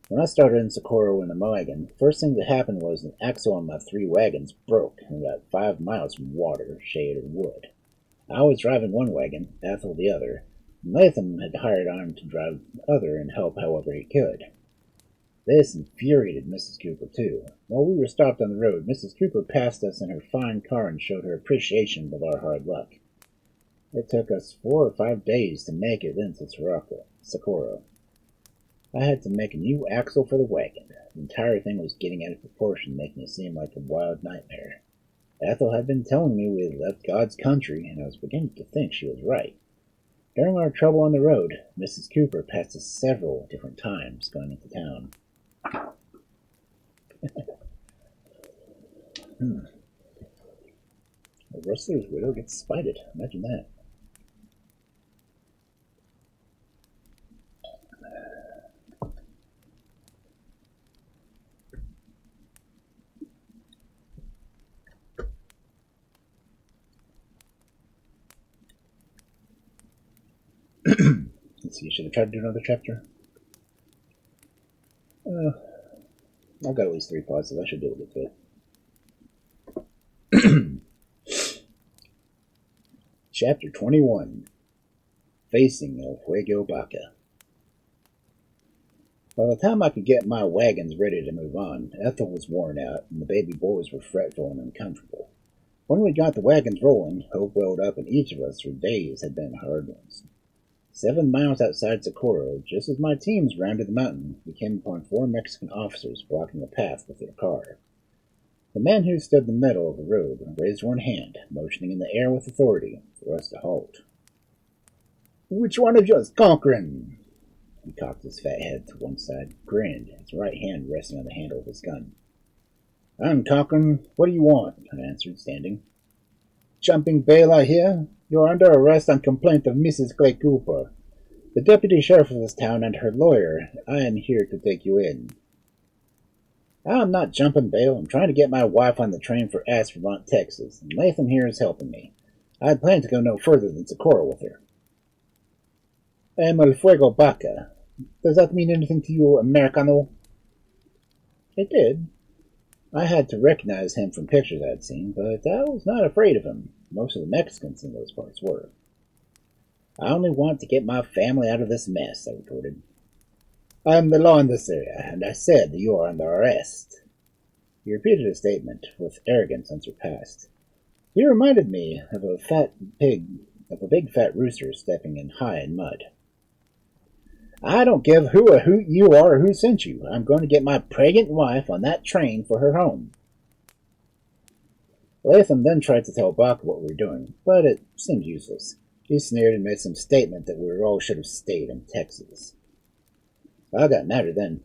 When I started in Socorro in the wagon, first thing that happened was an axle on my 3 wagons broke and got 5 miles from water, shade, or wood. I was driving one wagon, Ethel the other, and Latham had hired on to drive the other and help however he could. This infuriated Mrs. Cooper, too. While we were stopped on the road, Mrs. Cooper passed us in her fine car and showed her appreciation of our hard luck. It took us 4 or 5 days to make it into Socorro. I had to make a new axle for the wagon. The entire thing was getting out of proportion, making it seem like a wild nightmare. Ethel had been telling me we had left God's country, and I was beginning to think she was right. During our trouble on the road, Mrs. Cooper passed us several different times going into town. The rustler's widow gets spited. Imagine that. Let's see, should I try to do another chapter? I've got at least 3 pauses. I should be able to do it. Chapter 21. Facing El Fuego Baca. By the time I could get my wagons ready to move on, Ethel was worn out, and the baby boys were fretful and uncomfortable. When we got the wagons rolling, hope welled up in each of us, for days had been hard ones. 7 miles outside Socorro, just as my teams rounded the mountain, we came upon 4 Mexican officers blocking the path with their car. The man who stood in the middle of the road raised one hand, motioning in the air with authority for us to halt. "Which one of you is Cochrain?" He cocked his fat head to one side, grinned, his right hand resting on the handle of his gun. "I'm Cochrain. What do you want?" I answered, standing. "Jumping bail, I hear. You are under arrest on complaint of Mrs. Clay Cooper. The deputy sheriff of this town and her lawyer. I am here to take you in." "I'm not jumping bail. I'm trying to get my wife on the train for Aspermont, Texas, and Latham here is helping me. I had planned to go no further than Socorro with her." "El Fuego Baca. Does that mean anything to you, Americano?" It did. I had to recognize him from pictures I had seen, but I was not afraid of him. Most of the Mexicans in those parts were. "I only want to get my family out of this mess," I retorted. "I am the law in this area, and I said that you are under arrest." He repeated his statement with arrogance unsurpassed. He reminded me of a big fat rooster stepping in high in mud. "I don't give who or who you are or who sent you. I'm going to get my pregnant wife on that train for her home." Latham then tried to tell Buck what we were doing, but it seemed useless. He sneered and made some statement that we all should have stayed in Texas. I got madder then.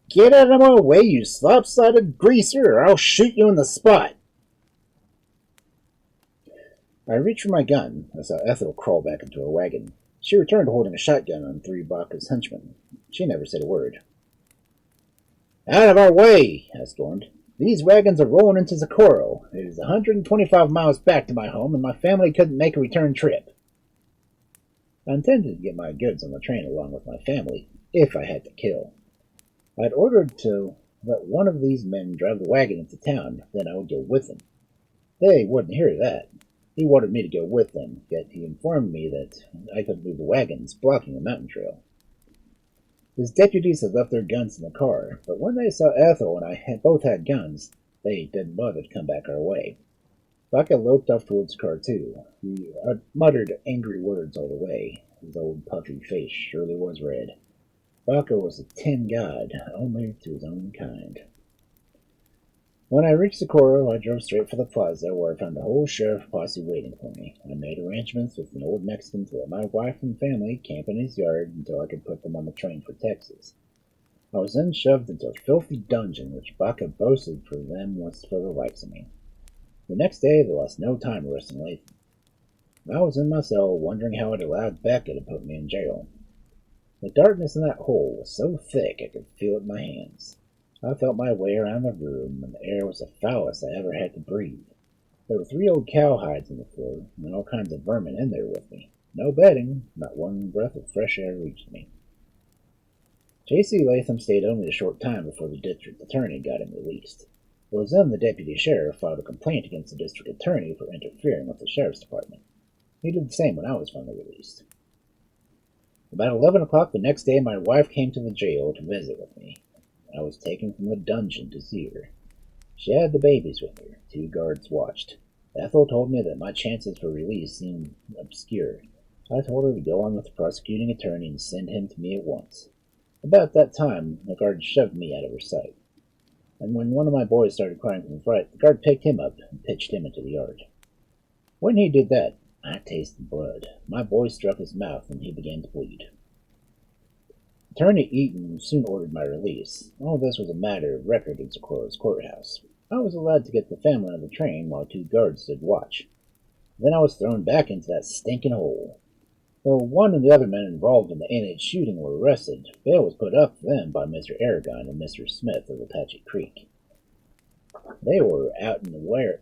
"Get out of my way, you slop-sided greaser, or I'll shoot you in the spot." I reached for my gun. I saw Ethel crawl back into her wagon. She returned holding a shotgun on 3 Baca's henchmen. She never said a word. "Out of our way!" I stormed. "These wagons are rolling into Socorro. It is 125 miles back to my home, and my family couldn't make a return trip." I intended to get my goods on the train along with my family, if I had to kill. I'd ordered to let one of these men drive the wagon into town, then I would go with them. They wouldn't hear that. He wanted me to go with them, yet he informed me that I couldn't leave the wagons blocking the mountain trail. His deputies had left their guns in the car, but when they saw Ethel and I both had guns, they didn't bother to come back our way. Baca loped off towards the car, too. He muttered angry words all the way. His old puffy face surely was red. Baca was a tin god, only to his own kind. When I reached Socorro, I drove straight for the plaza, where I found the whole sheriff posse waiting for me. I made arrangements with an old Mexican to let my wife and family camp in his yard until I could put them on the train for Texas. I was then shoved into a filthy dungeon, which Baca boasted for them was for the likes of me. The next day, they lost no time arresting Latham. I was in my cell, wondering how I'd allowed Becca to put me in jail. The darkness in that hole was so thick I could feel it in my hands. I felt my way around the room, and the air was the foulest I ever had to breathe. There were 3 old cowhides on the floor, and all kinds of vermin in there with me. No bedding, not one breath of fresh air reached me. J.C. Latham stayed only a short time before the district attorney got him released. It was then the deputy sheriff filed a complaint against the district attorney for interfering with the sheriff's department. He did the same when I was finally released. About 11 o'clock the next day, my wife came to the jail to visit with me. I was taken from the dungeon to see her. She had the babies with her. 2 guards watched. Ethel told me that my chances for release seemed obscure. I told her to go on with the prosecuting attorney and send him to me at once. About that time, the guard shoved me out of her sight. And when one of my boys started crying from fright, the guard picked him up and pitched him into the yard. When he did that, I tasted blood. My boy struck his mouth and he began to bleed. Attorney Eaton soon ordered my release. All this was a matter of record in Socorro's courthouse. I was allowed to get the family on the train while 2 guards stood watch. Then I was thrown back into that stinking hole. Though one and the other men involved in the inmate shooting were arrested, bail was put up for them by Mr. Aragon and Mr. Smith of Apache Creek. They were out and unaware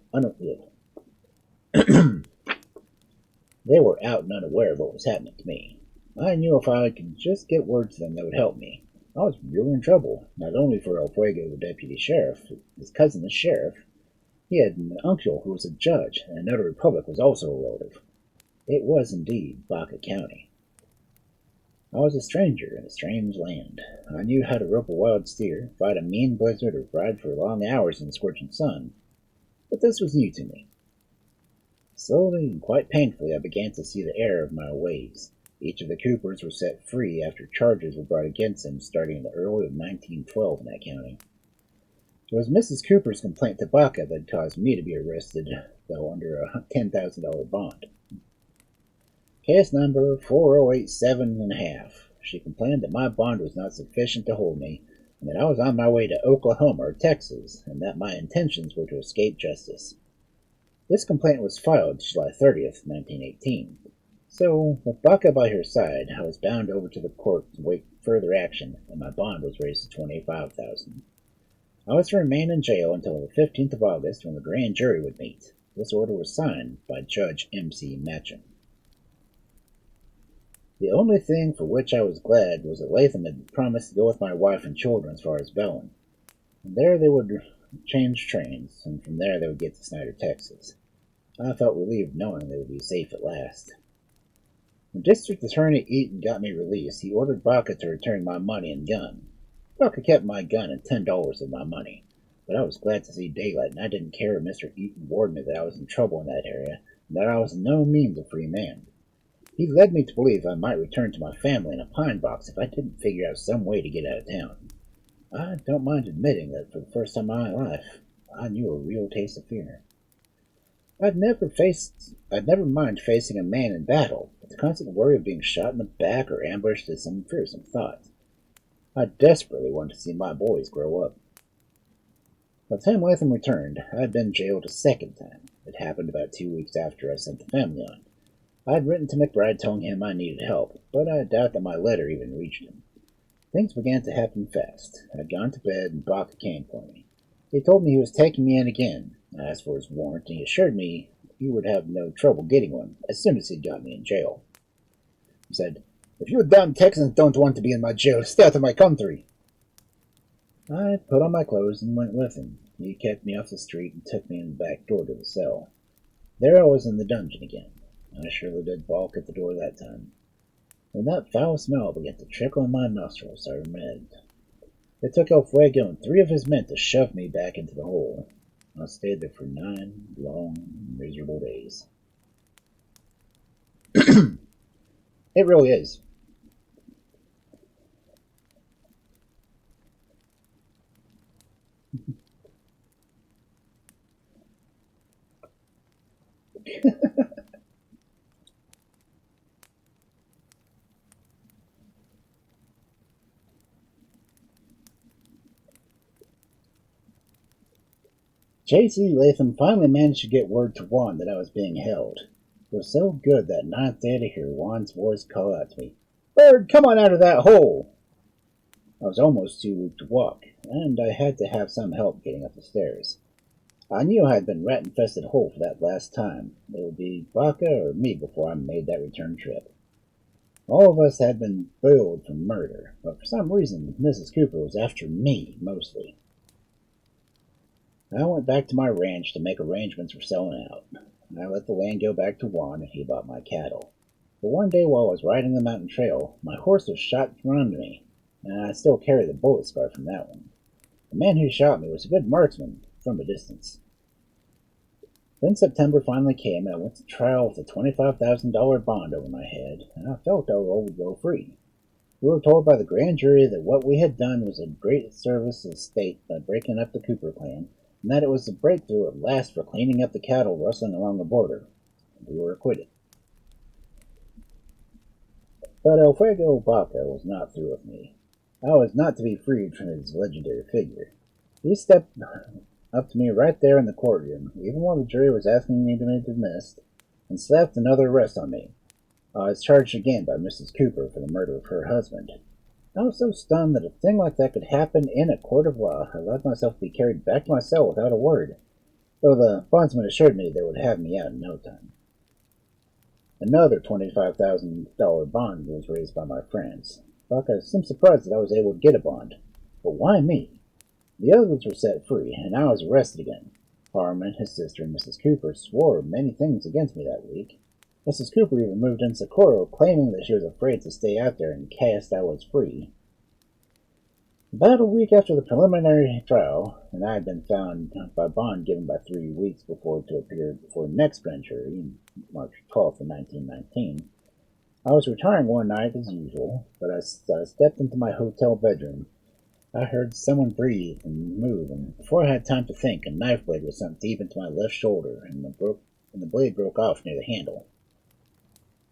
of what was happening to me. I knew if I could just get word to them, they would help me. I was really in trouble, not only for El Fuego, the deputy sheriff, his cousin the sheriff. He had an uncle who was a judge, and another republic was also a relative. It was indeed Baca County. I was a stranger in a strange land. I knew how to rope a wild steer, fight a mean blizzard, or ride for long hours in the scorching sun. But this was new to me. Slowly and quite painfully I began to see the error of my ways. Each of the Coopers were set free after charges were brought against them starting in the early of 1912 in that county. It was Mrs. Cooper's complaint to Baca that caused me to be arrested, though under a $10,000 bond. Case number 4087½. She complained that my bond was not sufficient to hold me, and that I was on my way to Oklahoma or Texas, and that my intentions were to escape justice. This complaint was filed July 30th, 1918. So, with Baca by her side, I was bound over to the court to wait further action, and my bond was raised to $25,000. I was to remain in jail until the 15th of August, when the grand jury would meet. This order was signed by Judge M.C. Matcham. The only thing for which I was glad was that Latham had promised to go with my wife and children as far as Bellin. And there they would change trains, and from there they would get to Snyder, Texas. I felt relieved knowing they would be safe at last. When District Attorney Eaton got me released, he ordered Baca to return my money and gun. Baca kept my gun and $10 of my money, but I was glad to see daylight, and I didn't care if Mr. Eaton warned me that I was in trouble in that area, and that I was in no means a free man. He led me to believe I might return to my family in a pine box if I didn't figure out some way to get out of town. I don't mind admitting that for the first time in my life, I knew a real taste of fear. I'd never mind facing a man in battle, but the constant worry of being shot in the back or ambushed is some fearsome thought. I desperately wanted to see my boys grow up. By the time Latham returned, I had been jailed a second time. It happened about 2 weeks after I sent the family on. I had written to McBride telling him I needed help, but I doubt that my letter even reached him. Things began to happen fast. I'd gone to bed, and Baca came for me. He told me he was taking me in again. I asked for his warrant, and he assured me he would have no trouble getting one as soon as he'd got me in jail. He said, "If you damn Texans don't want to be in my jail, stay out of my country." I put on my clothes and went with him. He kept me off the street and took me in the back door to the cell. There I was in the dungeon again. I surely did balk at the door that time. When that foul smell began to trickle in my nostrils, I remained. It took El Fuego and 3 of his men to shove me back into the hole. I stayed there for 9 long, miserable days. It really is. J.C. Latham finally managed to get word to Juan that I was being held. It was so good that ninth day to hear Juan's voice call out to me, "Byrd, come on out of that hole!" I was almost too weak to walk, and I had to have some help getting up the stairs. I knew I had been rat-infested whole for that last time. It would be Baca or me before I made that return trip. All of us had been billed for murder, but for some reason Mrs. Cooper was after me, mostly. I went back to my ranch to make arrangements for selling out. I let the land go back to Juan and he bought my cattle. But one day while I was riding the mountain trail, my horse was shot from under me, and I still carry the bullet scar from that one. The man who shot me was a good marksman from a distance. Then September finally came, and I went to trial with a $25,000 bond over my head, and I felt I would go free. We were told by the grand jury that what we had done was a great service to the state by breaking up the Cooper clan, and that it was a breakthrough at last for cleaning up the cattle rustling along the border. We were acquitted. But El Fuego Baca was not through with me. I was not to be freed from his legendary figure. He stepped up to me right there in the courtroom, even while the jury was asking me to be dismissed, and slapped another arrest on me. I was charged again by Mrs. Cooper for the murder of her husband. I was so stunned that a thing like that could happen in a court of law, I allowed myself to be carried back to my cell without a word, though the bondsman assured me they would have me out in no time. Another $25,000 bond was raised by my friends. Baca seemed surprised that I was able to get a bond. But why me? The others were set free, and I was arrested again. Harmon, his sister, and Mrs. Cooper swore many things against me that week. Mrs. Cooper even moved in Socorro, claiming that she was afraid to stay out there in case I was free. About a week after the preliminary trial, and I had been found by bond given by 3 weeks before to appear before the next grand jury, March 12th of 1919, I was retiring one night as usual, but as I stepped into my hotel bedroom, I heard someone breathe and move, and before I had time to think, a knife blade was sunk deep into my left shoulder, and the blade broke off near the handle.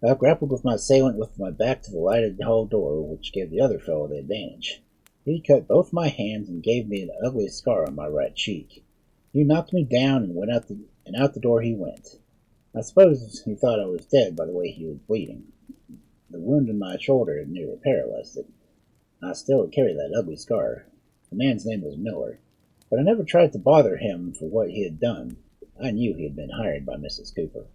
I grappled with my assailant with my back to the lighted hall door, which gave the other fellow the advantage. He cut both my hands and gave me an ugly scar on my right cheek. He knocked me down and out the door he went. I suppose he thought I was dead by the way he was bleeding. The wound in my shoulder had nearly paralyzed it. I still carry that ugly scar. The man's name was Miller, but I never tried to bother him for what he had done. I knew he had been hired by Mrs. Cooper.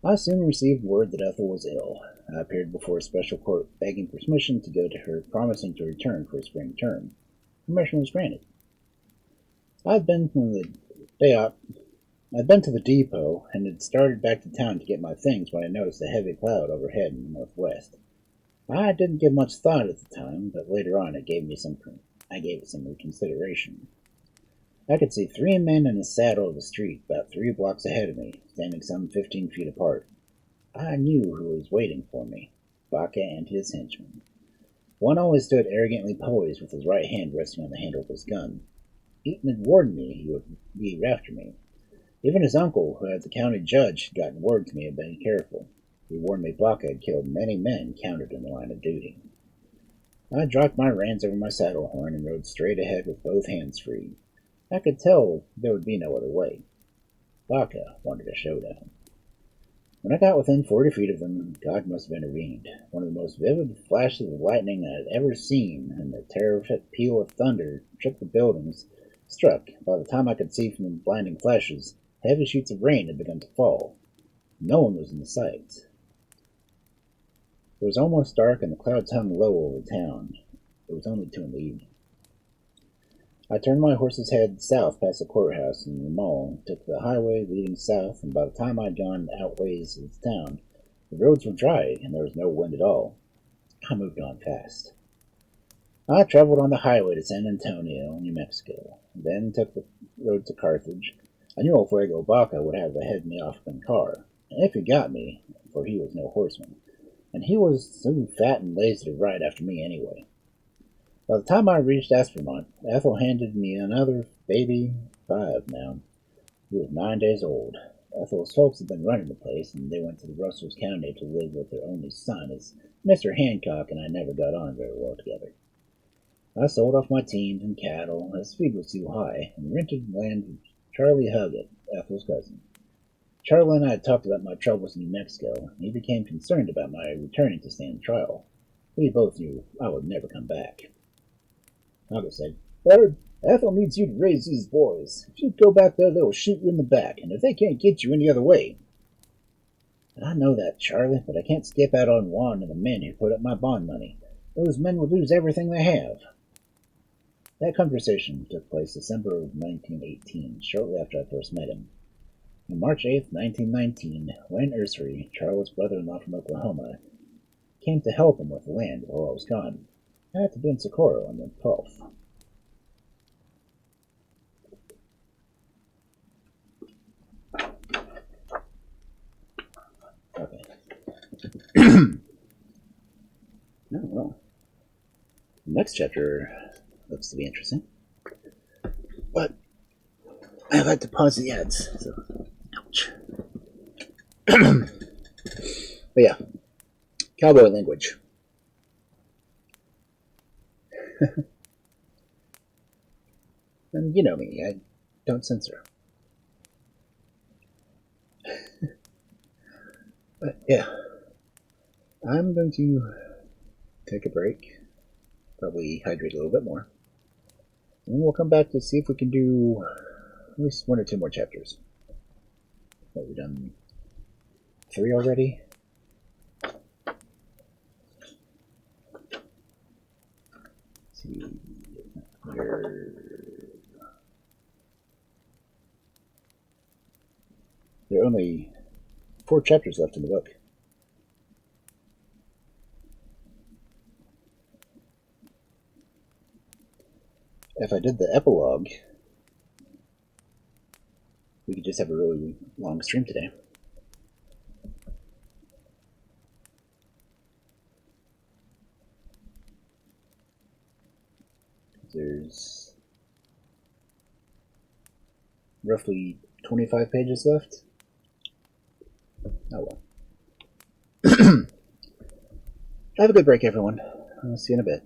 I soon received word that Ethel was ill. I appeared before a special court begging permission to go to her, promising to return for a spring term. Permission was granted. I'd been to the depot and had started back to town to get my things when I noticed a heavy cloud overhead in the northwest. I didn't give much thought at the time, but later on I gave it some reconsideration. I could see 3 men in a saddle of the street about 3 blocks ahead of me, standing some 15 feet apart. I knew who was waiting for me, Baca and his henchman. One always stood arrogantly poised with his right hand resting on the handle of his gun. Eaton had warned me he would be after me. Even his uncle, who had the county judge, had gotten word to me of being careful. He warned me Baca had killed many men counted in the line of duty. I dropped my reins over my saddle horn and rode straight ahead with both hands free. I could tell there would be no other way. Baca wanted a showdown. When I got within 40 feet of them, God must have intervened. One of the most vivid flashes of lightning I had ever seen, and the terrific peal of thunder shook the buildings, struck. By the time I could see from the blinding flashes, heavy sheets of rain had begun to fall. No one was in sight. It was almost dark, and the clouds hung low over town. It was only 2 in the evening. I turned my horse's head south past the courthouse and the mall, and took the highway leading south, and by the time I'd gone outways of the town, the roads were dry, and there was no wind at all. I moved on fast. I traveled on the highway to San Antonio, New Mexico, then took the road to Carthage. I knew El Fuego Baca would have to head me off in a car, and if he got me, for he was no horseman, and he was too fat and lazy to ride after me anyway. By the time I reached Espermont, Ethel handed me another baby, 5 now. He was 9 days old. Ethel's folks had been running the place, and they went to the Russell's County to live with their only son, as Mr. Hancock and I never got on very well together. I sold off my teams and cattle, as feed was too high, and rented land with Charlie Huggett, Ethel's cousin. Charlie and I had talked about my troubles in New Mexico, and he became concerned about my returning to stand trial. We both knew I would never come back. August said, Byrd, Ethel needs you to raise these boys. If you go back there, they will shoot you in the back, and if they can't get you any other way. I know that, Charlie, but I can't skip out on Juan and the men who put up my bond money. Those men would lose everything they have. That conversation took place December of 1918, shortly after I first met him. On March 8, 1919, Wayne Ursery, Charlie's brother-in-law from Oklahoma, came to help him with the land while I was gone. I had to be in Socorro on the 12th. Okay. Oh, well. The next chapter looks to be interesting. But I've had to pause the ads, so ouch. But yeah, cowboy language. And you know me, I don't censor. But yeah, I'm going to take a break, probably hydrate a little bit more, and we'll come back to see if we can do at least 1 or 2 more chapters. What, we've done 3 already? Let's see. There are only 4 chapters left in the book. If I did the epilogue, we could just have a really long stream today. There's roughly 25 pages left. Oh well. Have a good break, everyone. I'll see you in a bit.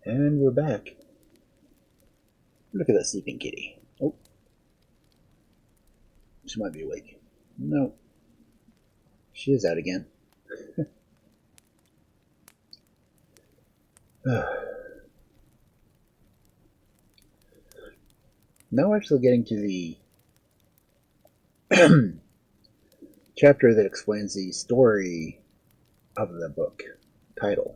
And we're back. Look at that sleeping kitty. Oh. She might be awake. No. She is out again. Now we're actually getting to the chapter that explains the story of the book title.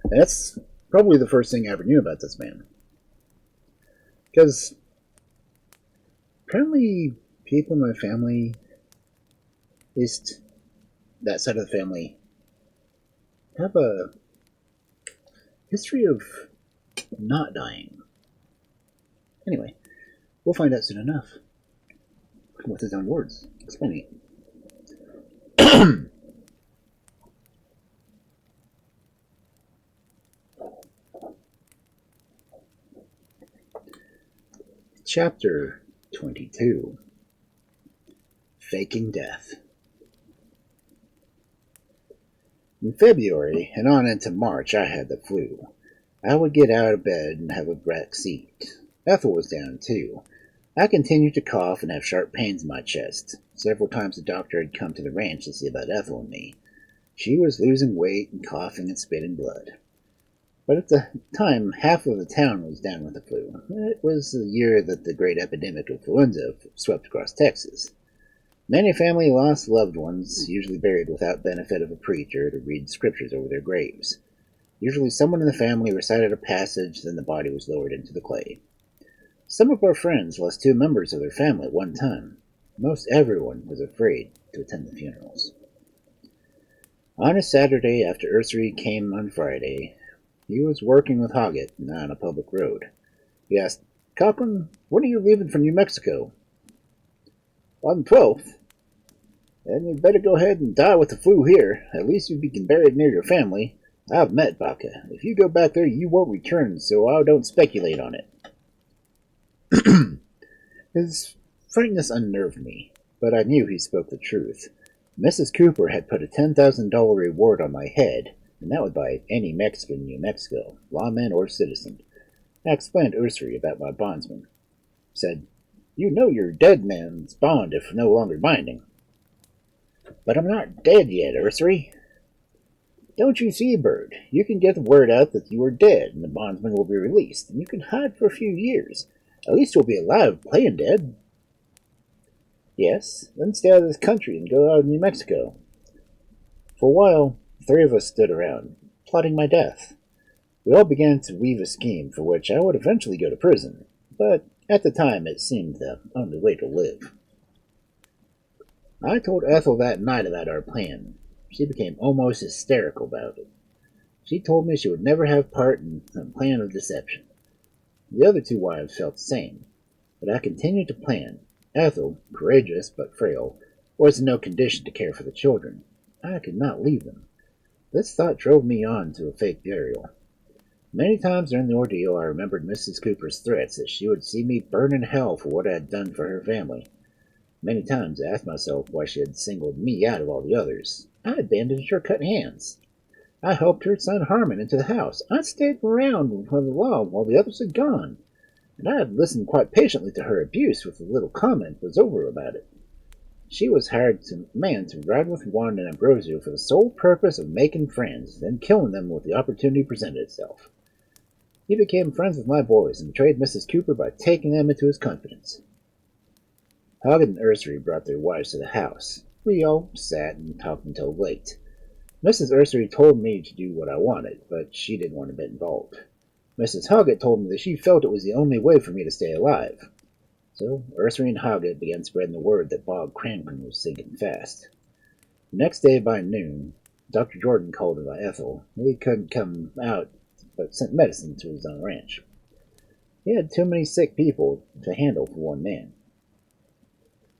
And that's probably the first thing I ever knew about this man. Because apparently people in my family, at least that side of the family, have a history of not dying. Anyway, we'll find out soon enough. With his own words, explaining it. Chapter 22. Faking Death. In February and on into March, I had the flu. I would get out of bed and have a back seat. Ethel was down too. I continued to cough and have sharp pains in my chest. Several times the doctor had come to the ranch to see about Ethel and me. She was losing weight and coughing and spitting blood. But at the time, half of the town was down with the flu. It was the year that the great epidemic of influenza swept across Texas. Many families lost loved ones, usually buried without benefit of a preacher to read scriptures over their graves. Usually someone in the family recited a passage, then the body was lowered into the clay. Some of our friends lost 2 members of their family at one time. Most everyone was afraid to attend the funerals. On a Saturday after Ursary came on Friday, he was working with Hoggett on a public road. He asked, "Cochran, when are you leaving for New Mexico?" "On the 12th. Then you'd better go ahead and die with the flu here. At least you'll be buried near your family. I've met Baca. If you go back there, you won't return, so I don't speculate on it." His frankness unnerved me, but I knew he spoke the truth. Mrs. Cooper had put a $10,000 reward on my head, and that would buy any Mexican in New Mexico, lawman or citizen. I explained to Ursary about my bondsman. Said, "You know your dead man's bond if no longer binding." "But I'm not dead yet, Ursary." "Don't you see, Byrd? You can get the word out that you are dead, and the bondsman will be released, and you can hide for a few years. At least you'll be alive playing dead." "Yes, then stay out of this country and go out of New Mexico." For a while, the 3 of us stood around, plotting my death. We all began to weave a scheme for which I would eventually go to prison, but at the time it seemed the only way to live. I told Ethel that night about our plan. She became almost hysterical about it. She told me she would never have part in some plan of deception. The other 2 wives felt the same, but I continued to plan. Ethel, courageous but frail, was in no condition to care for the children. I could not leave them. This thought drove me on to a fake burial. Many times during the ordeal I remembered Mrs. Cooper's threats that she would see me burn in hell for what I had done for her family. Many times I asked myself why she had singled me out of all the others. I had bandaged her cut hands. I helped her son Harmon into the house. I stayed around for the law while the others had gone, and I had listened quite patiently to her abuse with a little comment was over about it. She was hired to man to ride with Juan and Ambrosio for the sole purpose of making friends, then killing them when the opportunity presented itself. He became friends with my boys and betrayed Mrs. Cooper by taking them into his confidence. Hoggett and Ursary brought their wives to the house. We all sat and talked until late. Mrs. Ursary told me to do what I wanted, but she didn't want to be involved. Mrs. Hoggett told me that she felt it was the only way for me to stay alive. So Ursary and Hoggett began spreading the word that Bob Crampton was sinking fast. The next day by noon, Dr. Jordan called about Ethel. He couldn't come out, but sent medicine to his own ranch. He had too many sick people to handle for one man.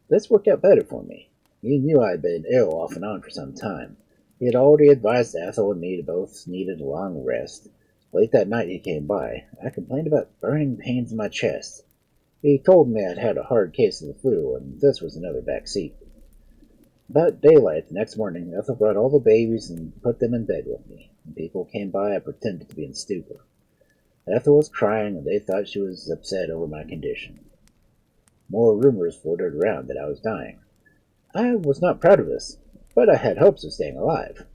This worked out better for me. He knew I had been ill off and on for some time. He had already advised Ethel and me to both needed a long rest. Late that night he came by. I complained about burning pains in my chest. He told me I'd had a hard case of the flu, and this was another back seat. About daylight the next morning, Ethel brought all the babies and put them in bed with me. When people came by, I pretended to be in stupor. Ethel was crying, and they thought she was upset over my condition. More rumors floated around that I was dying. I was not proud of this, but I had hopes of staying alive.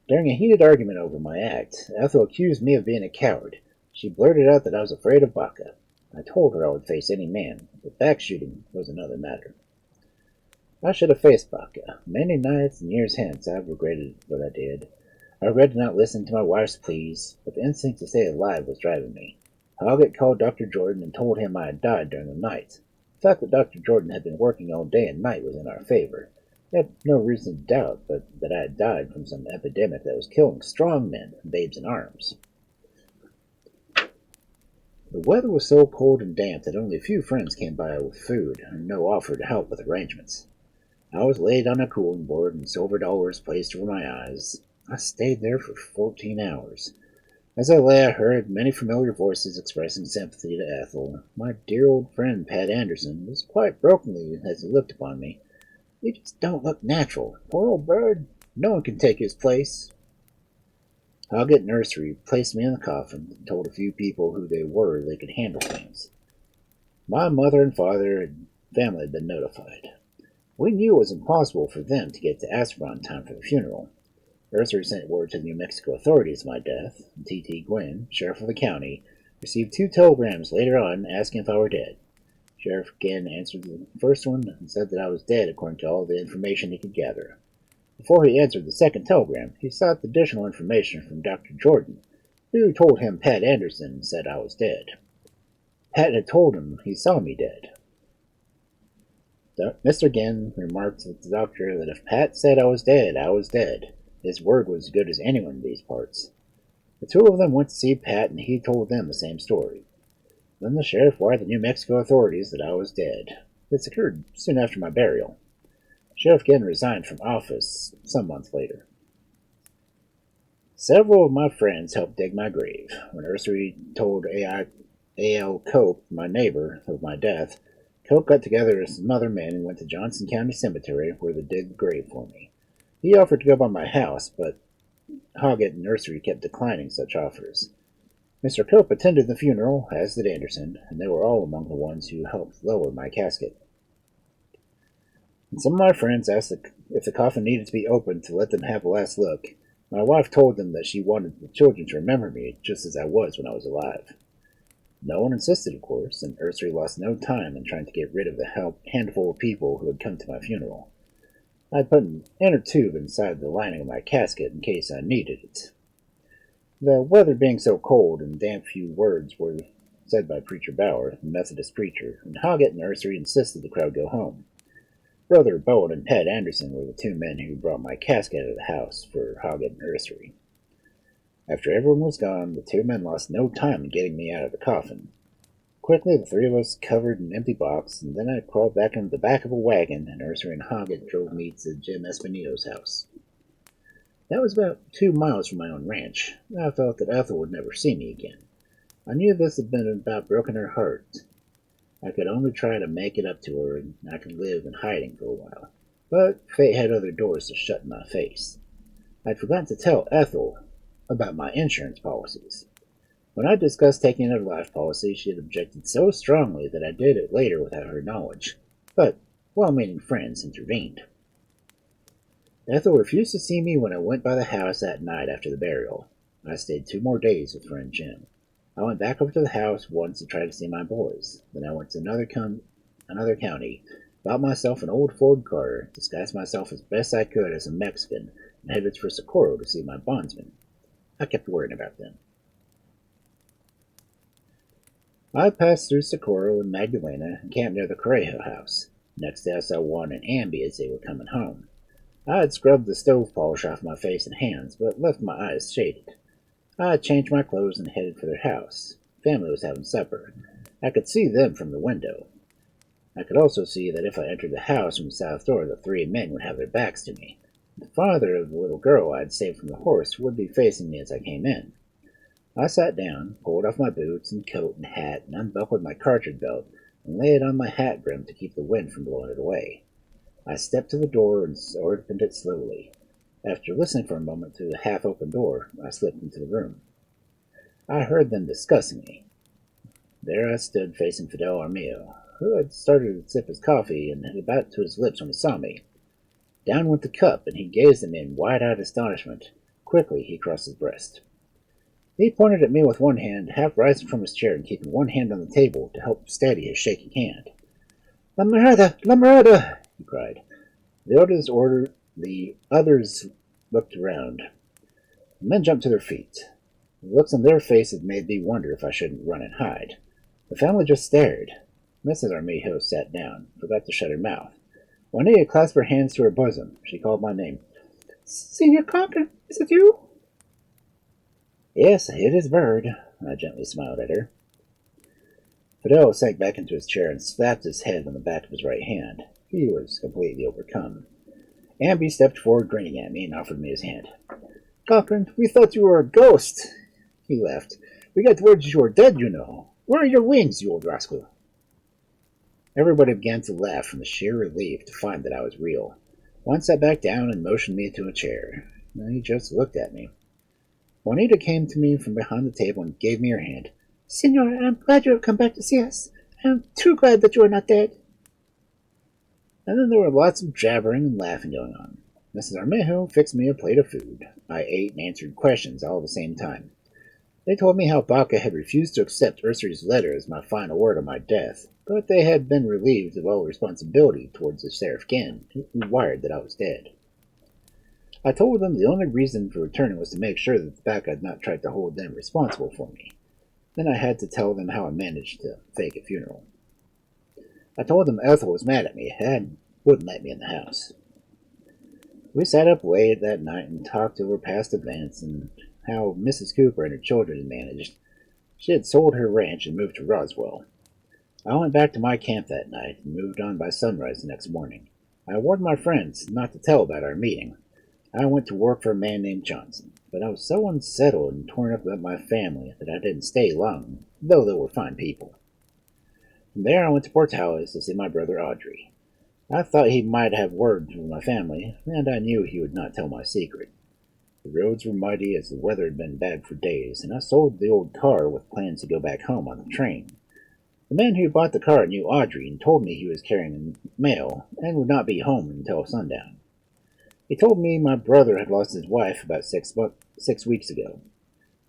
During a heated argument over my act, Ethel accused me of being a coward. She blurted out that I was afraid of Baca. I told her I would face any man, but backshooting was another matter. I should have faced Baca. Many nights and years hence I've regretted what I did. I regretted not listening to my wife's pleas, but the instinct to stay alive was driving me. Hoggett called Dr. Jordan and told him I had died during the night. The fact that Dr. Jordan had been working all day and night was in our favor. He had no reason to doubt but that I had died from some epidemic that was killing strong men and babes in arms. The weather was so cold and damp that only a few friends came by with food, and no offer to help with arrangements. I was laid on a cooling board and silver dollars placed over my eyes. I stayed there for 14 hours. As I lay, I heard many familiar voices expressing sympathy to Ethel. My dear old friend Pat Anderson was quite brokenly as he looked upon me. "You just don't look natural. Poor old Byrd. No one can take his place." Hoggett Nursery placed me in the coffin and told a few people who they were they could handle things. My mother and father and family had been notified. We knew it was impossible for them to get to Asper on time for the funeral. Nursery sent word to the New Mexico authorities of my death, and T.T. Gwynn, sheriff of the county, received 2 telegrams later on asking if I were dead. Sheriff again answered the first one and said that I was dead according to all the information he could gather. Before he answered the second telegram, he sought additional information from Dr. Jordan, who told him Pat Anderson said I was dead. Pat had told him he saw me dead. Mr. Ginn remarked to the doctor that if Pat said I was dead, I was dead. His word was as good as anyone in these parts. The 2 of them went to see Pat, and he told them the same story. Then the sheriff wired the New Mexico authorities that I was dead. This occurred soon after my burial. Sheriff Ginn resigned from office some months later. Several of my friends helped dig my grave. When Nursery told A.L. Cope, my neighbor, of my death, Cope got together with some other men and went to Johnson County Cemetery where they dug the grave for me. He offered to go by my house, but Hoggett and Nursery kept declining such offers. Mr. Cope attended the funeral, as did Anderson, and they were all among the ones who helped lower my casket. And some of my friends asked if the coffin needed to be opened to let them have a last look. My wife told them that she wanted the children to remember me just as I was when I was alive. No one insisted, of course, and Nursery lost no time in trying to get rid of the handful of people who had come to my funeral. I put an inner tube inside the lining of my casket in case I needed it. The weather being so cold and damp, few words were said by Preacher Bauer, the Methodist preacher, and Hoggett Nursery insisted the crowd go home. Brother Bowen and Pat Anderson were the 2 men who brought my casket out of the house for Hoggett Nursery. After everyone was gone, the 2 men lost no time in getting me out of the coffin. Quickly, the 3 of us covered an empty box, and then I crawled back into the back of a wagon, and Nursery and Hoggett drove me to Jim Espinito's house. That was about 2 miles from my own ranch. I felt that Ethel would never see me again. I knew this had been about broken her heart. I could only try to make it up to her, and I could live in hiding for a while. But fate had other doors to shut in my face. I'd forgotten to tell Ethel about my insurance policies. When I discussed taking out a life policy, she had objected so strongly that I did it later without her knowledge. But well-meaning friends intervened. Ethel refused to see me when I went by the house that night after the burial. I stayed 2 more days with friend Jim. I went back over to the house once to try to see my boys. Then I went to another county, bought myself an old Ford car, disguised myself as best I could as a Mexican, and headed for Socorro to see my bondsmen. I kept worrying about them. I passed through Socorro and Magdalena and camped near the Correjo house. Next day I saw Juan and Amby as they were coming home. I had scrubbed the stove polish off my face and hands, but left my eyes shaded. I had changed my clothes and headed for their house. Family was having supper. I could see them from the window. I could also see that if I entered the house from the south door, the 3 men would have their backs to me. The father of the little girl I had saved from the horse would be facing me as I came in. I sat down, pulled off my boots and coat and hat, and unbuckled my cartridge belt, and laid it on my hat brim to keep the wind from blowing it away. I stepped to the door and opened it slowly. After listening for a moment through the half-open door, I slipped into the room. I heard them discussing me. There I stood facing Fidel Armillo, who had started to sip his coffee and had about to his lips when he saw me. Down went the cup, and he gazed at me in wide-eyed astonishment. Quickly he crossed his breast. He pointed at me with one hand, half rising from his chair and keeping one hand on the table to help steady his shaking hand. "La murder! La murder!" he cried. The others looked around. The men jumped to their feet. The looks on their faces made me wonder if I shouldn't run and hide. The family just stared. Mrs. Armijo sat down, forgot to shut her mouth. Juanita clasped her hands to her bosom. She called my name. "Senor Cochrain, is it you?" "Yes, it is Byrd." I gently smiled at her. Fidel sank back into his chair and slapped his head on the back of his right hand. He was completely overcome. Amby stepped forward, grinning at me, and offered me his hand. "Cochrain, we thought you were a ghost." He laughed. "We got word you were dead, you know. Where are your wings, you old rascal?" Everybody began to laugh from the sheer relief to find that I was real. One sat back down and motioned me to a chair. He just looked at me. Juanita came to me from behind the table and gave me her hand. "Senor, I'm glad you have come back to see us. I'm too glad that you are not dead." And then there were lots of jabbering and laughing going on. Mrs. Armijo fixed me a plate of food. I ate and answered questions all at the same time. They told me how Baca had refused to accept Ursula's letter as my final word on my death, but they had been relieved of all responsibility towards the Sheriff Ginn, who wired that I was dead. I told them the only reason for returning was to make sure that Baca had not tried to hold them responsible for me. Then I had to tell them how I managed to fake a funeral. I told them Ethel was mad at me and wouldn't let me in the house. We sat up late that night and talked over past events and how Mrs. Cooper and her children had managed. She had sold her ranch and moved to Roswell. I went back to my camp that night and moved on by sunrise the next morning. I warned my friends not to tell about our meeting. I went to work for a man named Johnson, but I was so unsettled and torn up about my family that I didn't stay long, though they were fine people. From there I went to Portales to see my brother Audrey. I thought he might have words with my family, and I knew he would not tell my secret. The roads were muddy as the weather had been bad for days, and I sold the old car with plans to go back home on the train. The man who bought the car knew Audrey and told me he was carrying mail and would not be home until sundown. He told me my brother had lost his wife about 6 weeks ago.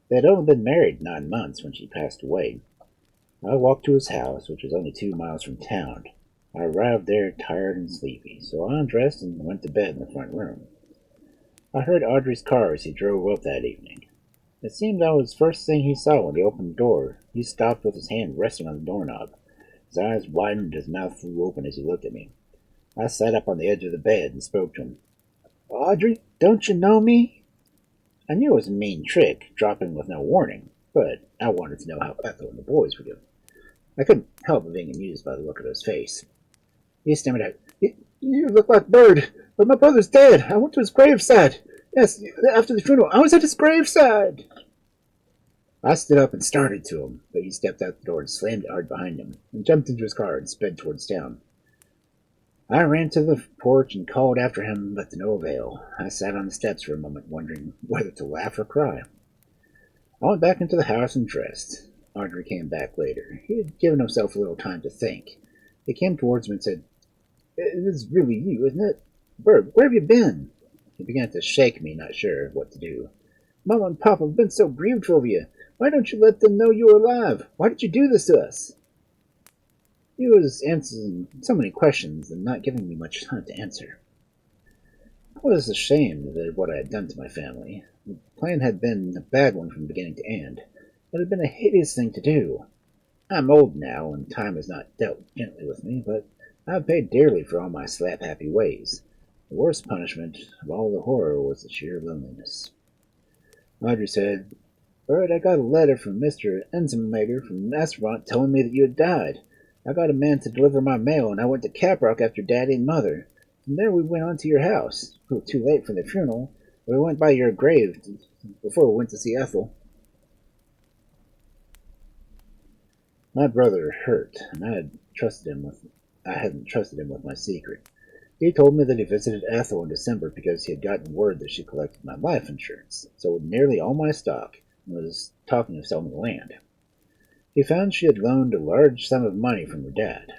They had only been married 9 months when she passed away. I walked to his house, which was only 2 miles from town. I arrived there tired and sleepy, so I undressed and went to bed in the front room. I heard Audrey's car as he drove up that evening. It seemed that was the first thing he saw when he opened the door. He stopped with his hand resting on the doorknob. His eyes widened and his mouth flew open as he looked at me. I sat up on the edge of the bed and spoke to him. "Audrey, don't you know me?" I knew it was a mean trick, dropping with no warning, but I wanted to know how Ethel and the boys were doing. I couldn't help but being amused by the look of his face. He stammered out, "You look like Byrd, but my brother's dead. I went to his graveside. Yes, after the funeral, I was at his graveside." I stood up and started to him, but he stepped out the door and slammed it hard behind him, and jumped into his car and sped towards town. I ran to the porch and called after him, but to no avail. I sat on the steps for a moment, wondering whether to laugh or cry. I went back into the house and dressed. Audrey came back later. He had given himself a little time to think. He came towards me and said, "It is really you, isn't it? Byrd, where have you been?" He began to shake me, not sure what to do. "Mama and Papa have been so grieved over you. Why don't you let them know you are alive? Why did you do this to us?" He was answering so many questions and not giving me much time to answer. I was ashamed of what I had done to my family. The plan had been a bad one from beginning to end. It had been a hideous thing to do. I'm old now, and time has not dealt gently with me, but I've paid dearly for all my slap-happy ways. The worst punishment of all the horror was the sheer loneliness. Audrey said, "Byrd, I got a letter from Mr. Enzenmaker from Mastermont telling me that you had died. I got a man to deliver my mail, and I went to Caprock after Daddy and Mother. From there we went on to your house. We were too late for the funeral. We went by your grave before we went to see Ethel." My brother hurt, and I hadn't trusted him with my secret. He told me that he visited Ethel in December because he had gotten word that she collected my life insurance, sold nearly all my stock, and was talking of selling the land. He found she had loaned a large sum of money from her dad.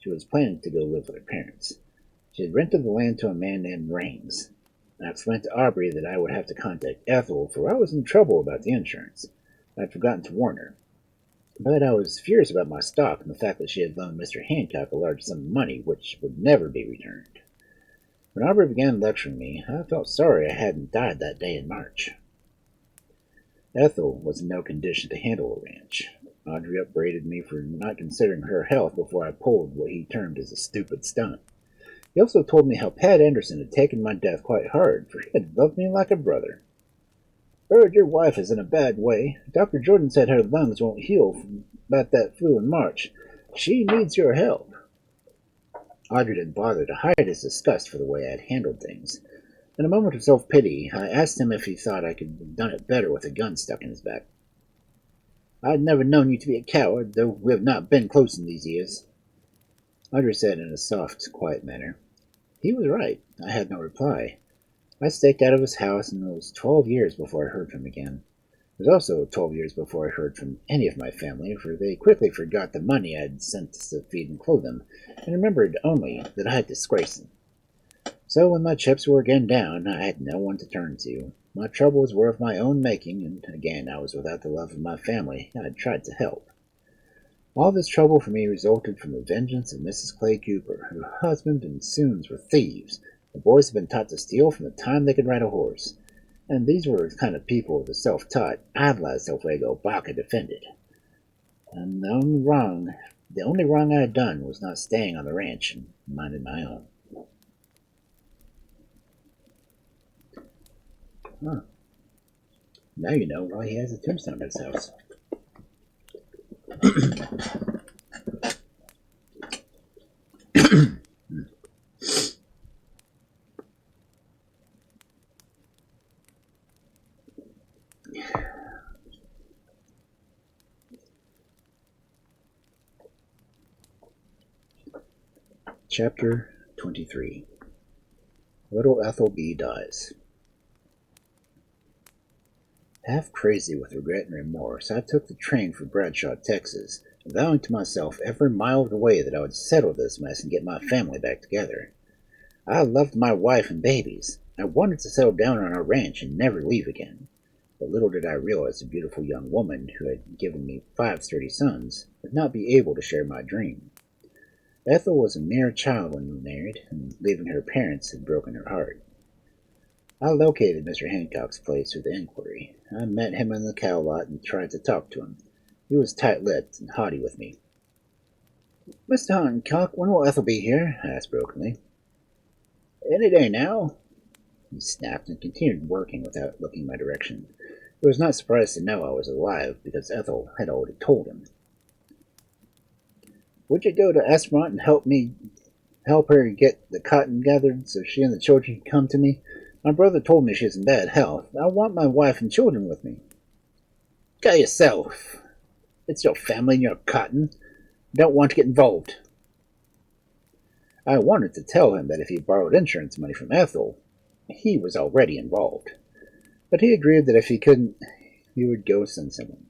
She was planning to go live with her parents. She had rented the land to a man named Raines. I explained to Aubrey that I would have to contact Ethel, for I was in trouble about the insurance. I had forgotten to warn her. But I was furious about my stock and the fact that she had loaned Mr. Hancock a large sum of money which would never be returned. When Aubrey began lecturing me, I felt sorry I hadn't died that day in March. Ethel was in no condition to handle a ranch. Audrey upbraided me for not considering her health before I pulled what he termed as a stupid stunt. He also told me how Pat Anderson had taken my death quite hard, for he had loved me like a brother. Byrd, your wife is in a bad way. Dr. Jordan said her lungs won't heal from about that flu in March. She needs your help. Audrey didn't bother to hide his disgust for the way I had handled things. In a moment of self-pity, I asked him if he thought I could have done it better with a gun stuck in his back. I'd never known you to be a coward, though we have not been close in these years. Audrey said in a soft, quiet manner. He was right. I had no reply. I staked out of his house, and it was 12 years before I heard from him again. It was also 12 years before I heard from any of my family, for they quickly forgot the money I had sent to feed and clothe them, and remembered only that I had disgraced them. So when my chips were again down, I had no one to turn to. My troubles were of my own making, and again I was without the love of my family I had tried to help. All this trouble for me resulted from the vengeance of Mrs. Clay Cooper. Her husband and Soons were thieves. The boys had been taught to steal from the time they could ride a horse. And these were the kind of people the self-taught, idolized self-ego Baca defended. And the only wrong I had done was not staying on the ranch and minding my own. Huh. Now you know why he has a tombstone in his house. Chapter 23. Little Ethel B. dies. Half crazy with regret and remorse, I took the train for Bradshaw, Texas, vowing to myself every mile of the way that I would settle this mess and get my family back together. I loved my wife and babies. I wanted to settle down on our ranch and never leave again. But little did I realize the beautiful young woman who had given me 5 sturdy sons would not be able to share my dream. Ethel was a mere child when we married, and leaving her parents had broken her heart. I located Mr. Hancock's place through the inquiry. I met him in the cow lot and tried to talk to him. He was tight-lipped and haughty with me. "Mr. Hancock, when will Ethel be here?" I asked brokenly. "Any day now," he snapped and continued working without looking my direction. He was not surprised to know I was alive, because Ethel had already told him. "Would you go to Esperant and help her get the cotton gathered so she and the children can come to me? My brother told me she is in bad health. I want my wife and children with me." "Go yourself. It's your family and your cotton. I don't want to get involved." I wanted to tell him that if he borrowed insurance money from Ethel, he was already involved. But he agreed that if he couldn't, he would go send someone.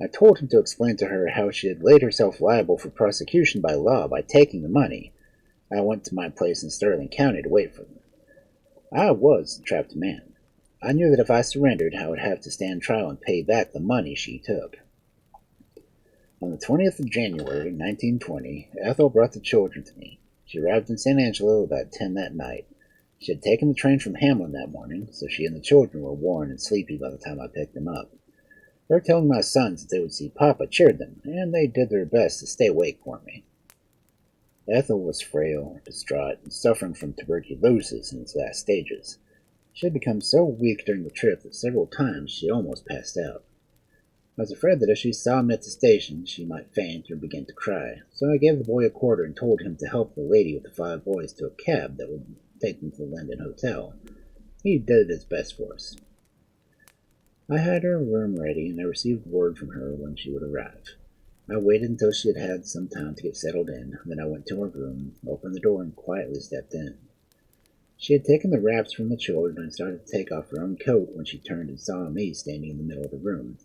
I told him to explain to her how she had laid herself liable for prosecution by law by taking the money. I went to my place in Sterling County to wait for them. I was a trapped man. I knew that if I surrendered, I would have to stand trial and pay back the money she took. On the 20th of January, 1920, Ethel brought the children to me. She arrived in San Angelo about 10 that night. She had taken the train from Hamlin that morning, so she and the children were worn and sleepy by the time I picked them up. Their telling my sons that they would see Papa cheered them, and they did their best to stay awake for me. Ethel was frail, distraught, and suffering from tuberculosis in its last stages. She had become so weak during the trip that several times she almost passed out. I was afraid that if she saw me at the station, she might faint or begin to cry, so I gave the boy a quarter and told him to help the lady with the 5 boys to a cab that would take them to the Linden Hotel. He did his best for us. I had her room ready, and I received word from her when she would arrive. I waited until she had had some time to get settled in, then I went to her room, opened the door, and quietly stepped in. She had taken the wraps from the children and started to take off her own coat when she turned and saw me standing in the middle of the room.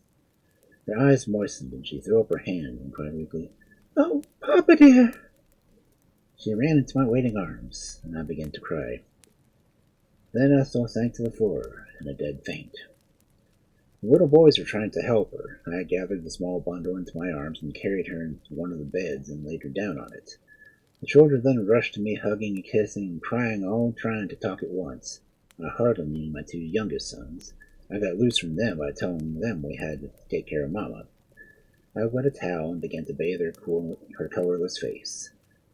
Her eyes moistened, and she threw up her hand and cried weakly, "Oh, Papa dear!" She ran into my waiting arms, and I began to cry. Then Ethel sank to the floor in a dead faint. The little boys were trying to help her. I gathered the small bundle into my arms and carried her into one of the beds and laid her down on it. The children then rushed to me, hugging and kissing and crying, all trying to talk at once. I hardly knew my two youngest sons. I got loose from them by telling them we had to take care of Mama. I wet a towel and began to bathe her colorless face.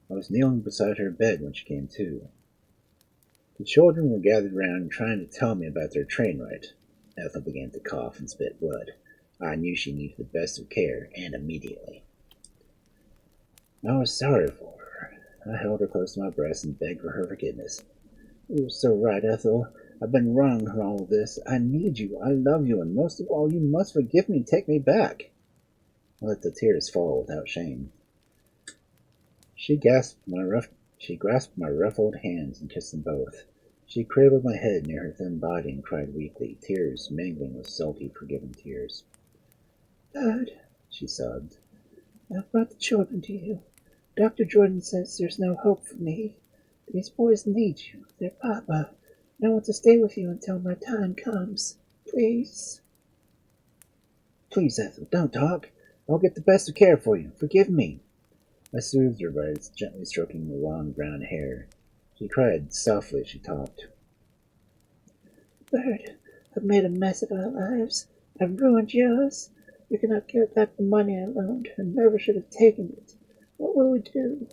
I was kneeling beside her bed when she came to. The children were gathered round trying to tell me about their train ride. Ethel began to cough and spit blood. I knew she needed the best of care, and immediately. I was sorry for her. I held her close to my breast and begged for her forgiveness. "You were so right, Ethel. I've been wrong for all of this. I need you. I love you, and most of all, you must forgive me and take me back." I let the tears fall without shame. She grasped my ruffled hands and kissed them both. She cradled my head near her thin body and cried weakly, tears mingling with salty, forgiving tears. "Byrd," she sobbed, "I've brought the children to you. Dr. Jordan says there's no hope for me. These boys need you. Their papa. I want to stay with you until my time comes. Please." "Please, Ethel, don't talk. I'll get the best of care for you. Forgive me." I soothed her by gently stroking the long brown hair. She cried softly as she talked. "Byrd, I've made a mess of our lives. I've ruined yours. You cannot get back the money I loaned and never should have taken it. What will we do?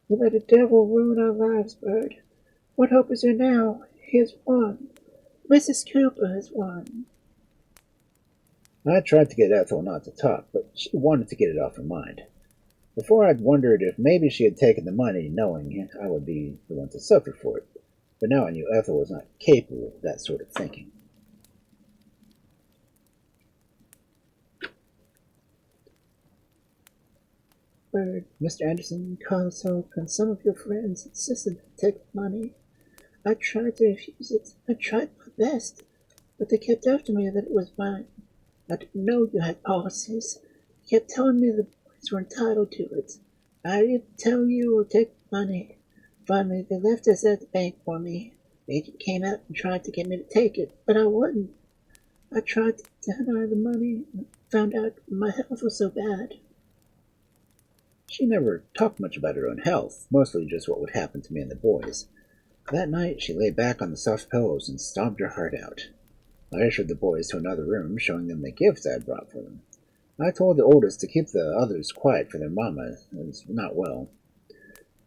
We let a devil ruin our lives, Byrd. What hope is there now? He has won. Mrs. Cooper has won." I tried to get Ethel not to talk, but she wanted to get it off her mind. Before I'd wondered if maybe she had taken the money knowing I would be the one to suffer for it, but now I knew Ethel was not capable of that sort of thinking. "Byrd, Mr. Anderson, Carlos Hope, and some of your friends insisted I take the money. I tried to refuse it. I tried my best, but they kept after me that it was mine. I didn't know you had policies. They kept telling me the boys were entitled to it. I didn't tell you or take the money. Finally, they left us at the bank for me. The agent came out and tried to get me to take it, but I wouldn't. I tried to deny the money and found out my health was so bad." She never talked much about her own health, mostly just what would happen to me and the boys. That night, she lay back on the soft pillows and sobbed her heart out. I ushered the boys to another room, showing them the gifts I had brought for them. I told the oldest to keep the others quiet, for their mama was not well.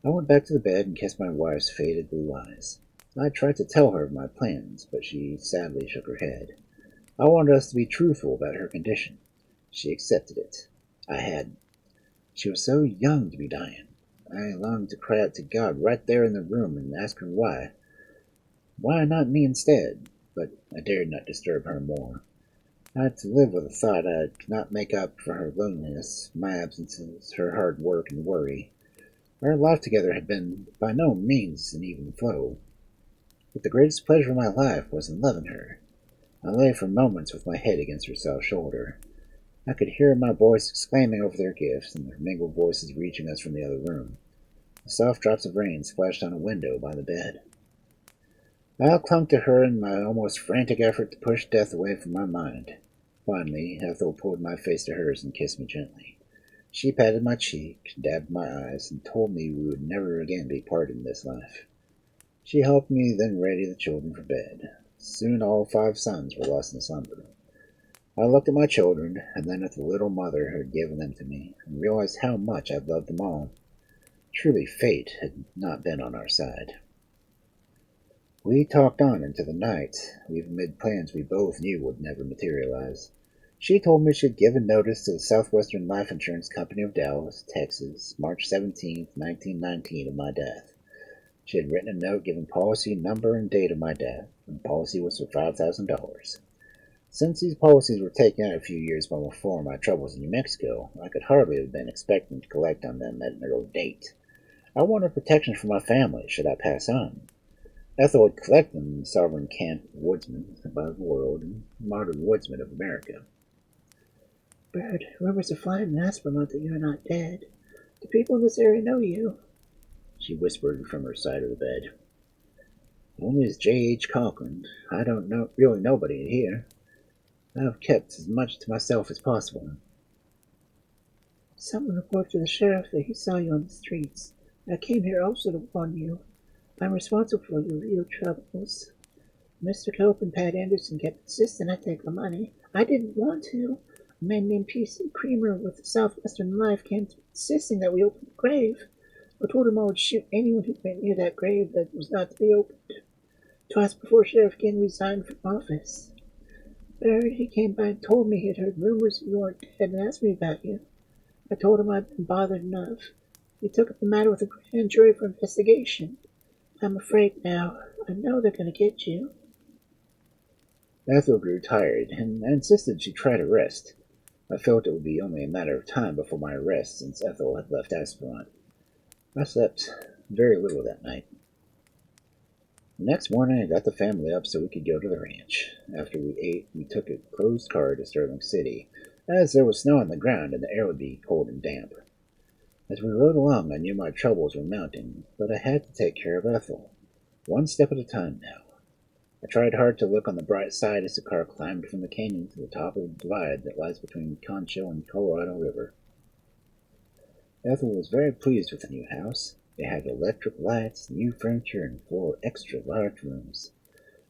I went back to the bed and kissed my wife's faded blue eyes. I tried to tell her of my plans, but she sadly shook her head. I wanted us to be truthful about her condition. She accepted it. I hadn't. She was so young to be dying. I longed to cry out to God right there in the room and ask her why. Why not me instead? But I dared not disturb her more. I had to live with the thought I could not make up for her loneliness, my absences, her hard work and worry. Our life together had been by no means an even flow. But the greatest pleasure of my life was in loving her. I lay for moments with my head against her soft shoulder. I could hear my boys exclaiming over their gifts and their mingled voices reaching us from the other room. The soft drops of rain splashed on a window by the bed. I clung to her in my almost frantic effort to push death away from my mind. Finally, Ethel pulled my face to hers and kissed me gently. She patted my cheek, dabbed my eyes, and told me we would never again be parted in this life. She helped me then ready the children for bed. Soon all 5 sons were lost in slumber. I looked at my children, and then at the little mother who had given them to me, and realized how much I'd loved them all. Truly fate had not been on our side. We talked on into the night, even amid plans we both knew would never materialize. She told me she had given notice to the Southwestern Life Insurance Company of Dallas, Texas, March 17, 1919, of my death. She had written a note giving policy number and date of my death, and the policy was for $5,000. Since these policies were taken out a few years before my troubles in New Mexico, I could hardly have been expecting to collect on them at an early date. I wanted protection for my family should I pass on. Ethel would collect them in the sovereign camp of woodsmen about the world and modern woodsmen of America. Byrd, rumors are flying in Aspermont that you are not dead. Do people in this area know you? She whispered from her side of the bed. Only as J.H. Cochrain. I don't know really nobody here. I've kept as much to myself as possible. Someone reported to the sheriff that he saw you on the streets. I came here also to warn you. I'm responsible for your real troubles. Mr. Cope and Pat Anderson kept insisting I take the money. I didn't want to. A man named P.C. Creamer with the Southwestern Life came to insisting that we open the grave. I told him I would shoot anyone who went near that grave that was not to be opened. Twice before Sheriff King resigned from office. Byrd, he came by and told me he had heard rumors you weren't dead and asked me about you. I told him I'd been bothered enough. He took up the matter with a grand jury for investigation. I'm afraid now. I know they're going to get you. Ethel grew tired, and insisted she try to rest. I felt it would be only a matter of time before my arrest, since Ethel had left Aspermont. I slept very little that night. The next morning I got the family up so we could go to the ranch. After we ate, we took a closed car to Sterling City, as there was snow on the ground and the air would be cold and damp. As we rode along, I knew my troubles were mounting, but I had to take care of Ethel. One step at a time now. I tried hard to look on the bright side as the car climbed from the canyon to the top of the divide that lies between Concho and Colorado River. Ethel was very pleased with the new house. It had electric lights, new furniture, and 4 extra large rooms.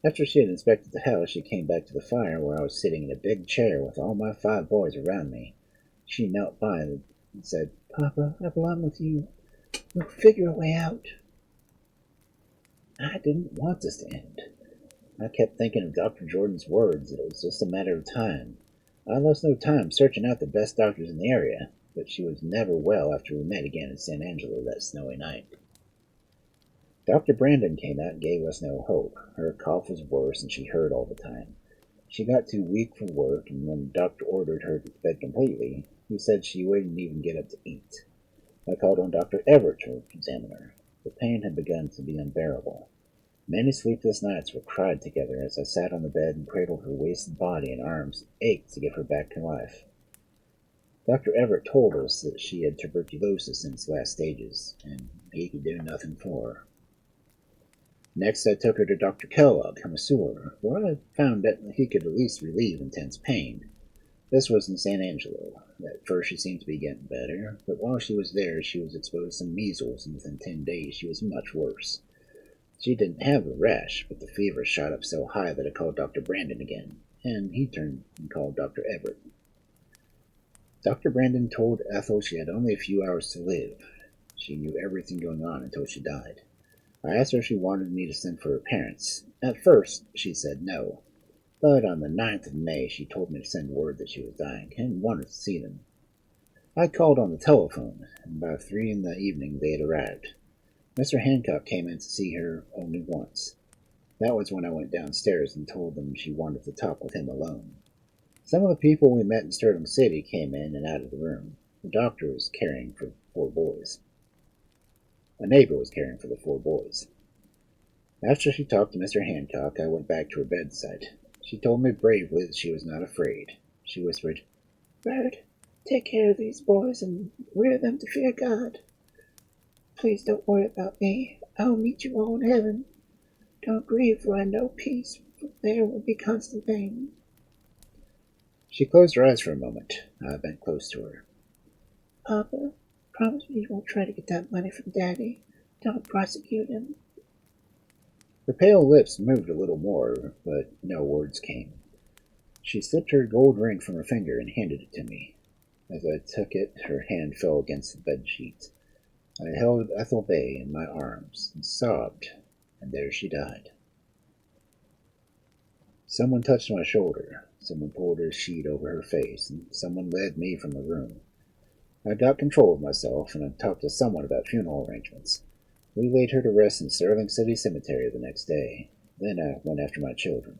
After she had inspected the house, she came back to the fire where I was sitting in a big chair with all my 5 boys around me. She knelt by and said, Papa, I belong with you. We'll figure a way out. I didn't want this to end. I kept thinking of Dr. Jordan's words that it was just a matter of time. I lost no time searching out the best doctors in the area, but she was never well after we met again in San Angelo that snowy night. Dr. Brandon came out and gave us no hope. Her cough was worse and she hurt all the time. She got too weak for work, and when the doctor ordered her to bed completely, he said she wouldn't even get up to eat. I called on Dr. Everett to examine her. The pain had begun to be unbearable. Many sleepless nights were cried together as I sat on the bed and cradled her wasted body and arms ached to give her back to life. Dr. Everett told us that she had tuberculosis in its last stages, and he could do nothing for her. Next, I took her to Dr. Kellogg, a masseur, where I found that he could at least relieve intense pain. This was in San Angelo. At first she seemed to be getting better, but while she was there she was exposed to measles, and within 10 days she was much worse. She didn't have the rash, but the fever shot up so high that I called Dr. Brandon again, and he turned and called Dr. Everett. Dr. Brandon told Ethel she had only a few hours to live. She knew everything going on until she died. I asked her if she wanted me to send for her parents. At first, she said no, but on the 9th of May she told me to send word that she was dying and wanted to see them. I called on the telephone, and by 3 in the evening they had arrived. Mr. Hancock came in to see her only once. That was when I went downstairs and told them she wanted to talk with him alone. Some of the people we met in Sterling City came in and out of the room. The doctor was caring for 4 boys. A neighbor was caring for the 4 boys. After she talked to Mr. Hancock, I went back to her bedside. She told me bravely that she was not afraid. She whispered, Byrd, take care of these boys and rear them to fear God. Please don't worry about me. I'll meet you all in heaven. Don't grieve, for I know peace, for there will be constant pain. She closed her eyes for a moment. I bent close to her. Papa, promise me you won't try to get that money from Daddy. Don't prosecute him. Her pale lips moved a little more, but no words came. She slipped her gold ring from her finger and handed it to me. As I took it, her hand fell against the bed sheet. I held Ethel Bay in my arms and sobbed, and there she died. Someone touched my shoulder. Someone pulled a sheet over her face, and someone led me from the room. I got control of myself, and I talked to someone about funeral arrangements. We laid her to rest in Sterling City Cemetery the next day. Then I went after my children.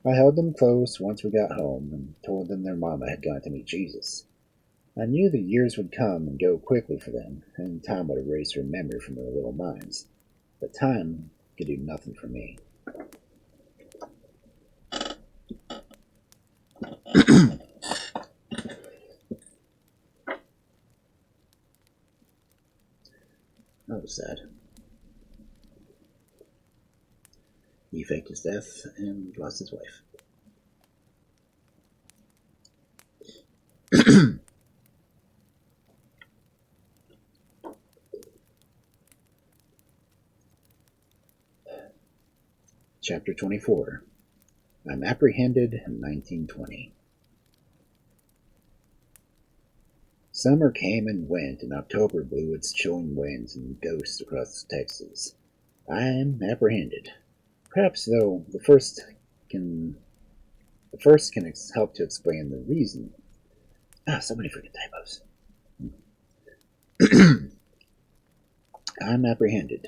I held them close once we got home and told them their mama had gone to meet Jesus. I knew the years would come and go quickly for them, and time would erase her memory from their little minds. But time could do nothing for me. That was sad. He faked his death and lost his wife. Chapter 24. I'm apprehended in 1920. Summer came and went, and October blew its chilling winds and ghosts across Texas. I am apprehended. Perhaps, though, the first can help to explain the reason. So many freaking typos. I'm apprehended.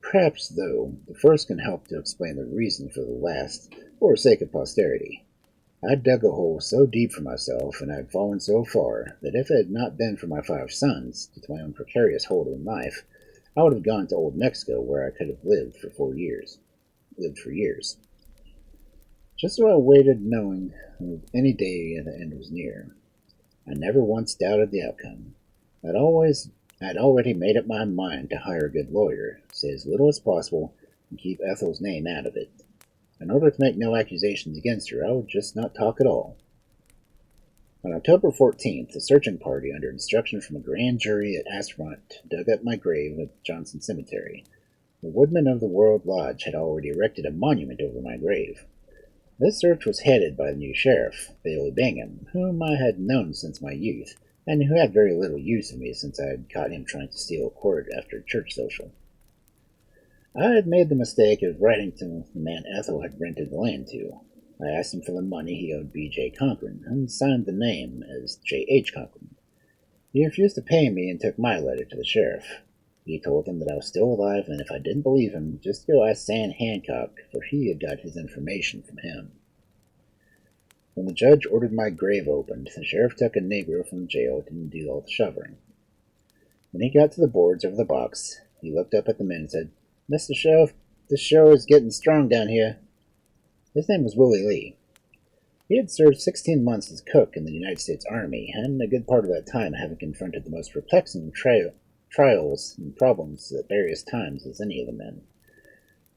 Perhaps, though, the first can help to explain the reason for the last, for sake of posterity. I dug a hole so deep for myself, and I had fallen so far, that if it had not been for my 5 sons, due to my own precarious hold on life, I would have gone to old Mexico, where I could have lived for years. Just so I waited, knowing that any day the end was near. I never once doubted the outcome. I'd already made up my mind to hire a good lawyer, say as little as possible, and keep Ethel's name out of it. In order to make no accusations against her, I would just not talk at all. On October 14th, a searching party under instruction from a grand jury at Aspermont dug up my grave at Johnson Cemetery. The Woodmen of the World Lodge had already erected a monument over my grave. This search was headed by the new sheriff, Bailey Bingham, whom I had known since my youth, and who had very little use of me since I had caught him trying to steal a quart after a church social. I had made the mistake of writing to the man Ethel had rented the land to. I asked him for the money he owed B.J. Cochrain, and signed the name as J.H. Cochrain. He refused to pay me and took my letter to the sheriff. He told him that I was still alive, and if I didn't believe him, just go ask Sam Hancock, for he had got his information from him. When the judge ordered my grave opened, the sheriff took a negro from the jail to do all the shoveling. When he got to the boards over the box, he looked up at the men and said, "Mr. Sheriff, this show is getting strong down here." His name was Willie Lee. He had served 16 months as cook in the United States Army, and a good part of that time having confronted the most perplexing trials and problems at various times as any of the men.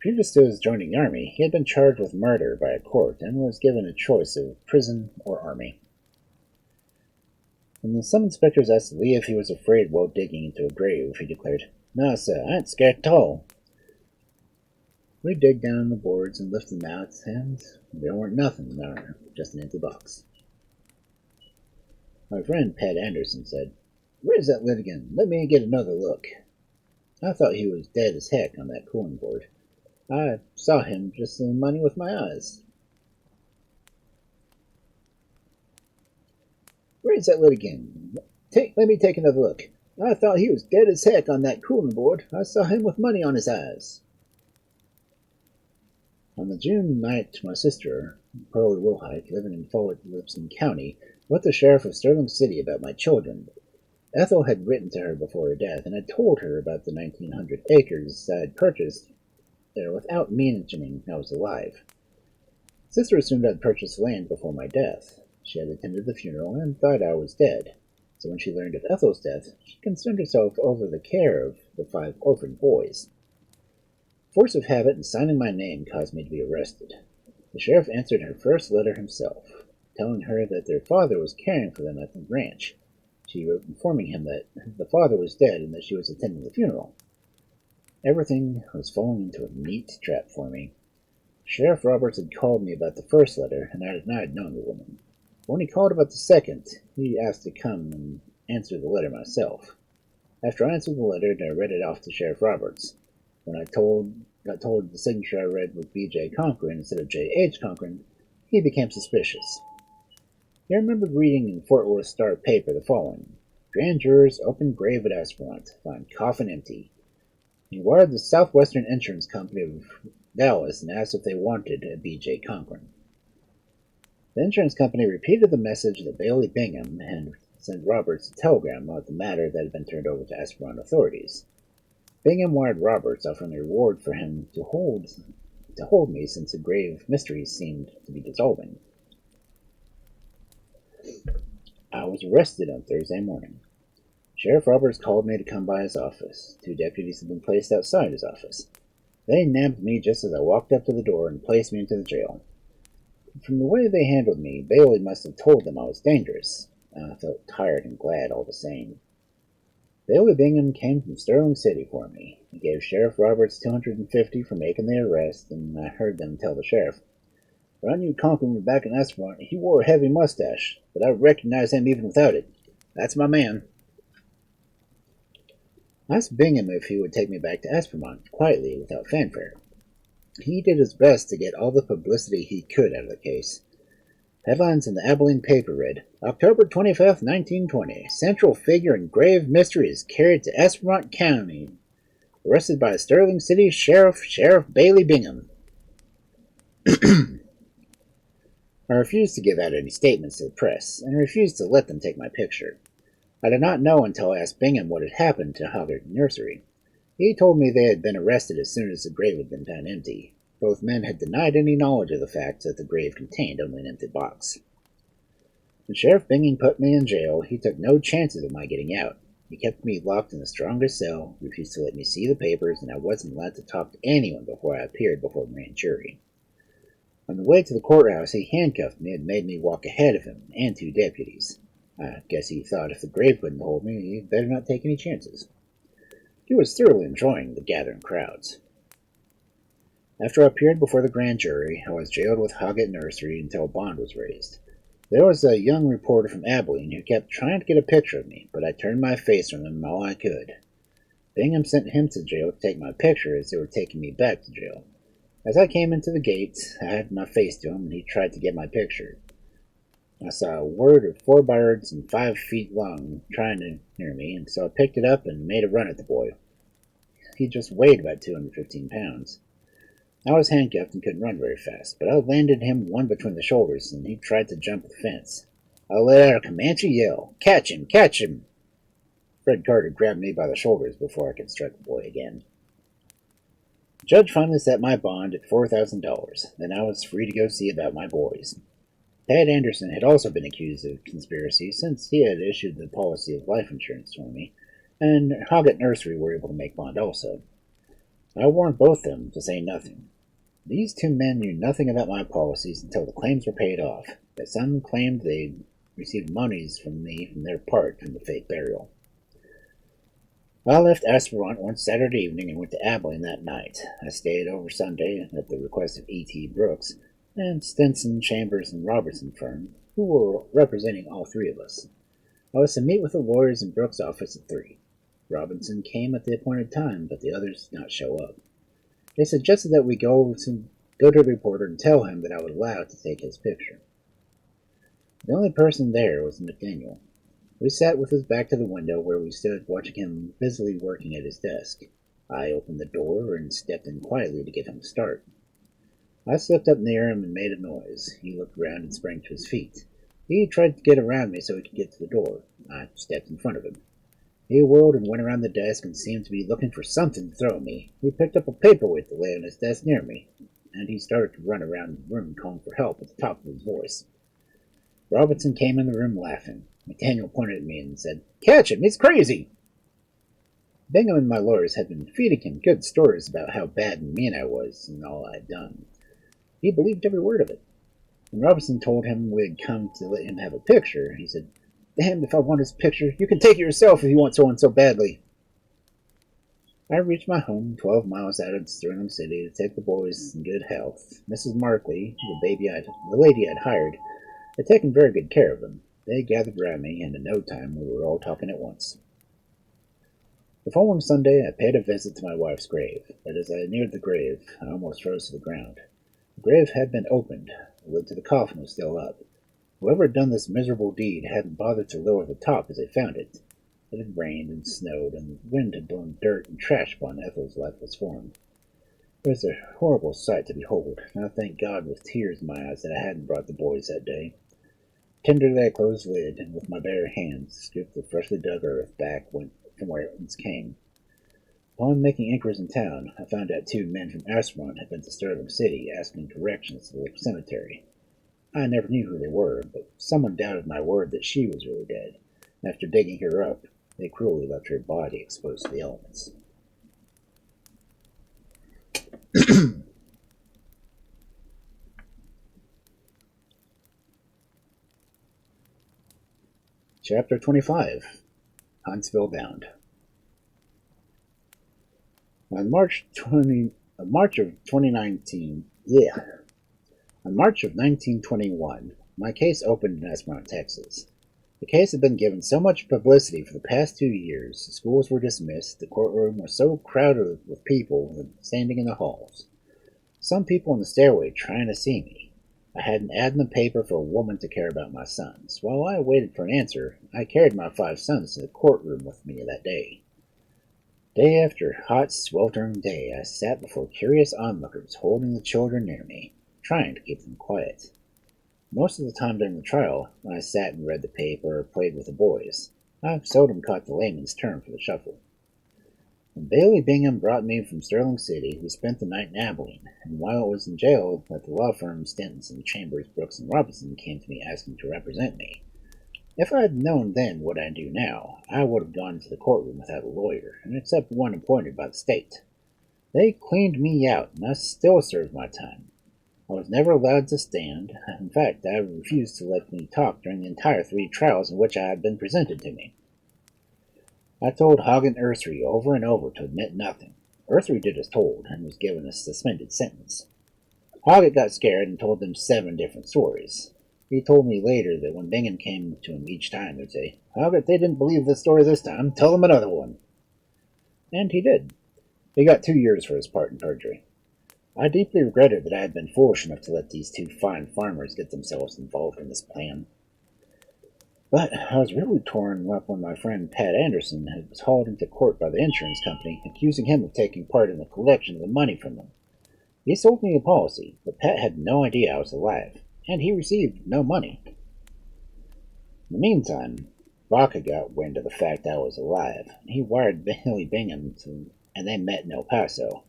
Previous to his joining the Army, he had been charged with murder by a court and was given a choice of prison or Army. When some inspectors asked Lee if he was afraid while digging into a grave, he declared, "No, sir, I ain't scared at all." We dig down the boards and lift them out, and there weren't nothing there, just an empty box. My friend Pat Anderson said, "Where's that litigant? Let me get another look." I thought he was dead as heck on that cooling board. I saw him just in money with my eyes. "Where's that litigant? Let me take another look. I thought he was dead as heck on that cooling board. I saw him with money on his eyes." On the June night, my sister, Pearlie Wilhite, living in Fort Lipson County, wrote the sheriff of Sterling City about my children. Ethel had written to her before her death and had told her about the 1,900 acres I had purchased there without mentioning I was alive. Sister assumed I'd purchased land before my death. She had attended the funeral and thought I was dead. So when she learned of Ethel's death, she concerned herself over the care of the 5 orphan boys. Force of habit and signing my name caused me to be arrested. The sheriff answered her first letter himself, telling her that their father was caring for them at the ranch. She wrote informing him that the father was dead and that she was attending the funeral. Everything was falling into a neat trap for me. Sheriff Roberts had called me about the first letter, and I denied knowing the woman. When he called about the second, he asked to come and answer the letter myself. After I answered the letter, I read it off to Sheriff Roberts. When I got told the signature I read was B.J. Cochrain instead of J.H. Cochrain, he became suspicious. He remembered reading in Fort Worth Star paper the following: "Grand jurors open grave at Aspermont, find coffin empty." He wired the Southwestern Insurance Company of Dallas and asked if they wanted a B.J. Cochrain. The insurance company repeated the message that Bailey Bingham had sent Roberts a telegram about the matter that had been turned over to Esperon authorities. Bingham wired Roberts offering a reward for him to hold me since the grave mysteries seemed to be dissolving. I was arrested on Thursday morning. Sheriff Roberts called me to come by his office. 2 deputies had been placed outside his office. They nabbed me just as I walked up to the door and placed me into the jail. From the way they handled me, Bailey must have told them I was dangerous. I felt tired and glad all the same. Bailey Bingham came from Sterling City for me. He gave Sheriff Roberts $250 for making the arrest, and I heard them tell the sheriff, "When I knew Conklin was back in Esperant, he wore a heavy mustache, but I recognized him even without it. That's my man." I asked Bingham if he would take me back to Esperant, quietly, without fanfare. He did his best to get all the publicity he could out of the case. Headlines in the Abilene paper read, "October 25th, 1920. Central figure in grave mystery is carried to Esperant County. Arrested by Sterling City Sheriff Bailey Bingham." I refused to give out any statements to the press, and refused to let them take my picture. I did not know until I asked Bingham what had happened to Hoggart Nursery. He told me they had been arrested as soon as the grave had been found empty. Both men had denied any knowledge of the fact that the grave contained only an empty box. When Sheriff Bingham put me in jail, he took no chances of my getting out. He kept me locked in the strongest cell, refused to let me see the papers, and I wasn't allowed to talk to anyone before I appeared before the grand jury. On the way to the courthouse, he handcuffed me and made me walk ahead of him and 2 deputies. I guess he thought if the grave couldn't hold me, he'd better not take any chances. He was thoroughly enjoying the gathering crowds. After I appeared before the grand jury, I was jailed with Hoggett Nursery until bond was raised. There was a young reporter from Abilene who kept trying to get a picture of me, but I turned my face from him all I could. Bingham sent him to jail to take my picture as they were taking me back to jail. As I came into the gate, I had my face to him, and he tried to get my picture. I saw a word of 4 birds and 5 feet long trying to near me, and so I picked it up and made a run at the boy. He just weighed about 215 pounds. I was handcuffed and couldn't run very fast, but I landed him one between the shoulders, and he tried to jump the fence. I let out a Comanche yell, "Catch him! Catch him!" Fred Carter grabbed me by the shoulders before I could strike the boy again. The judge finally set my bond at $4,000. Then I was free to go see about my boys. Pat Anderson had also been accused of conspiracy since he had issued the policy of life insurance for me, and Hoggett Nursery were able to make bond also. I warned both them to say nothing. These 2 men knew nothing about my policies until the claims were paid off, but some claimed they'd received monies from me from their part in the fake burial. I left Esperant one Saturday evening and went to Abilene that night. I stayed over Sunday at the request of E.T. Brooks and Stinson, Chambers, and Robertson firm, who were representing all 3 of us. I was to meet with the lawyers in Brooks' office at 3. Robinson came at the appointed time, but the others did not show up. They suggested that we go to the reporter and tell him that I was allowed to take his picture. The only person there was McDaniel. We sat with his back to the window where we stood watching him busily working at his desk. I opened the door and stepped in quietly to give him a start. I slipped up near him and made a noise. He looked around and sprang to his feet. He tried to get around me so he could get to the door. I stepped in front of him. He whirled and went around the desk and seemed to be looking for something to throw at me. He picked up a paperweight that lay on his desk near me, and he started to run around the room calling for help at the top of his voice. Robinson came in the room laughing. McDaniel pointed at me and said, "Catch him! He's crazy!" Bingham and my lawyers had been feeding him good stories about how bad and mean I was and all I had done. He believed every word of it. When Robinson told him we had come to let him have a picture, he said, "Damned if I want his picture. You can take it yourself if you want one so badly." I reached my home 12 miles out of Sterling City to take the boys in good health. Mrs. Markley, the lady I'd hired, had taken very good care of them. They gathered around me, and in no time we were all talking at once. The following Sunday, I paid a visit to my wife's grave, but as I neared the grave, I almost froze to the ground. The grave had been opened. The lid to the coffin was still up. Whoever had done this miserable deed hadn't bothered to lower the top as they found it. It had rained and snowed, and the wind had blown dirt and trash upon Ethel's lifeless form. It was a horrible sight to behold, and I thanked God with tears in my eyes that I hadn't brought the boys that day. Tenderly I closed the lid, and with my bare hands scooped the freshly dug earth back from where it once came. Upon making inquiries in town, I found out 2 men from Aswan had been to Sterling City asking directions to the cemetery. I never knew who they were, but someone doubted my word that she was really dead. After digging her up, they cruelly left her body exposed to the elements. Chapter 25, Huntsville Bound. On March of 1921, my case opened in Esperance, Texas. The case had been given so much publicity for the past 2 years, the schools were dismissed, the courtroom was so crowded with people standing in the halls. Some people in the stairway trying to see me. I had an ad in the paper for a woman to care about my sons. While I waited for an answer, I carried my 5 sons to the courtroom with me that day. Day after hot, sweltering day, I sat before curious onlookers, holding the children near me, trying to keep them quiet. Most of the time during the trial, I sat and read the paper or played with the boys. I seldom caught the layman's turn for the shuffle. When Bailey Bingham brought me from Sterling City, we spent the night in Abilene, and while I was in jail at the law firm Stenson, Chambers, Brooks, and Robinson came to me asking to represent me. If I had known then what I do now, I would have gone to the courtroom without a lawyer, and except one appointed by the state. They cleaned me out, and I still served my time. I was never allowed to stand. In fact, I refused to let me talk during the entire 3 trials in which I had been presented to me. I told Hoggett Earthry over and over to admit nothing. Earthry did as told, and was given a suspended sentence. Hoggett got scared and told them 7 different stories. He told me later that when Bingham came to him each time, he'd say, "Hoggett, they didn't believe this story this time. Tell them another one." And he did. He got 2 years for his part in perjury. I deeply regretted that I had been foolish enough to let these 2 fine farmers get themselves involved in this plan. But I was really torn up when my friend Pat Anderson was hauled into court by the insurance company, accusing him of taking part in the collection of the money from them. He sold me a policy, but Pat had no idea I was alive, and he received no money. In the meantime, Baca got wind of the fact I was alive, and he wired Bailey Bingham and they met in El Paso.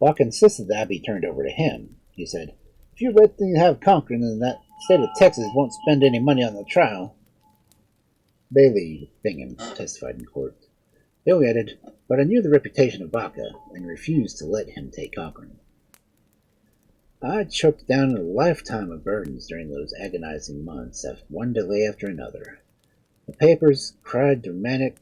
Baca insisted that I be turned over to him. He said, "If you let them have Cochrain, then that state of Texas won't spend any money on the trial." Bailey Bingham testified in court. Bailey added, "But I knew the reputation of Baca, and refused to let him take Cochrain." I choked down a lifetime of burdens during those agonizing months, one delay after another. The papers carried dramatic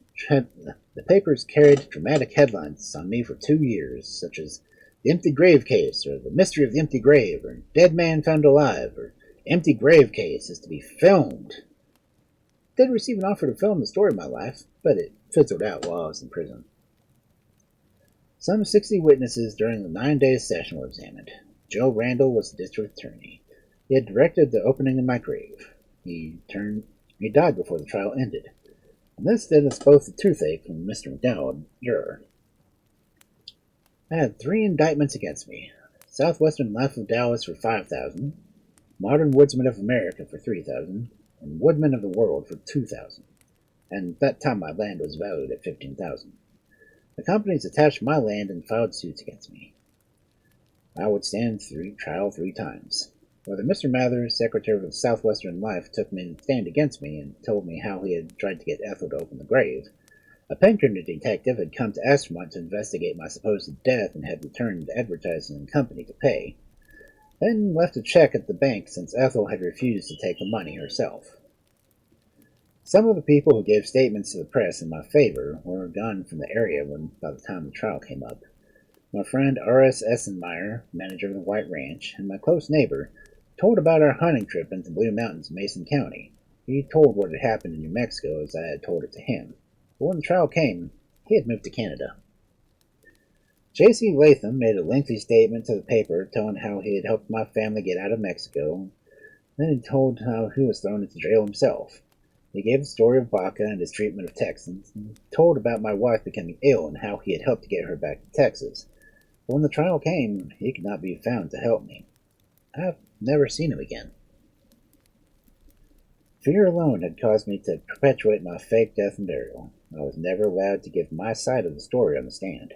headlines on me for 2 years, such as "The Empty Grave Case," or "The Mystery of the Empty Grave," or "Dead Man Found Alive," or "Empty Grave Case is to be filmed." I did receive an offer to film the story of my life, but it fizzled out while I was in prison. Some 60 witnesses during the 9-day session were examined. Joe Randall was the district attorney. He had directed the opening of my grave. He died before the trial ended. And this did us both a toothache from Mr. McDowell, juror. I had 3 indictments against me: Southwestern Life of Dallas for $5,000, Modern Woodsman of America for $3,000, and Woodman of the World for $2,000. And at that time my land was valued at $15,000. The companies attached my land and filed suits against me. I would stand trial 3 times. Whether Mr. Mather, secretary of the Southwestern Life, took me to stand against me and told me how he had tried to get Ethel to open the grave. A Pinkerton detective had come to Asphalt to investigate my supposed death and had returned the advertising company to pay, then left a check at the bank since Ethel had refused to take the money herself. Some of the people who gave statements to the press in my favor were gone from the area by the time the trial came up. My friend R.S. Essenmeyer, manager of the White Ranch, and my close neighbor, told about our hunting trip into Blue Mountains, Mason County. He told what had happened in New Mexico as I had told it to him. But when the trial came, he had moved to Canada. J.C. Latham made a lengthy statement to the paper telling how he had helped my family get out of Mexico. Then he told how he was thrown into jail himself. He gave the story of Baca and his treatment of Texans, and told about my wife becoming ill and how he had helped to get her back to Texas. But when the trial came, he could not be found to help me. I have never seen him again. Fear alone had caused me to perpetuate my fake death and burial. I was never allowed to give my side of the story on the stand.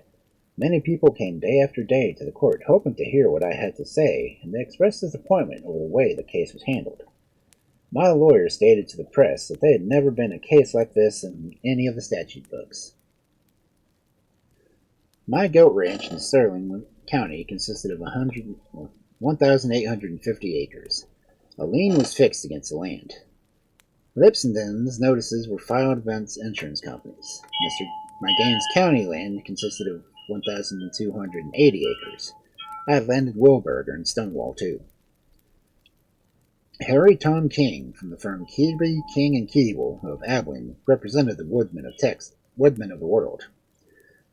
Many people came day after day to the court hoping to hear what I had to say, and they expressed disappointment over the way the case was handled. My lawyer stated to the press that there had never been a case like this in any of the statute books. My goat ranch in Sterling County consisted of 1,850 acres. A lien was fixed against the land. Lipson's notices were filed against insurance companies. My Gaines County land consisted of 1,280 acres. I had land in Wilburger and Stonewall, too. Harry Tom King from the firm Keeley, King and Keeble of Abilene represented the Woodmen of the World.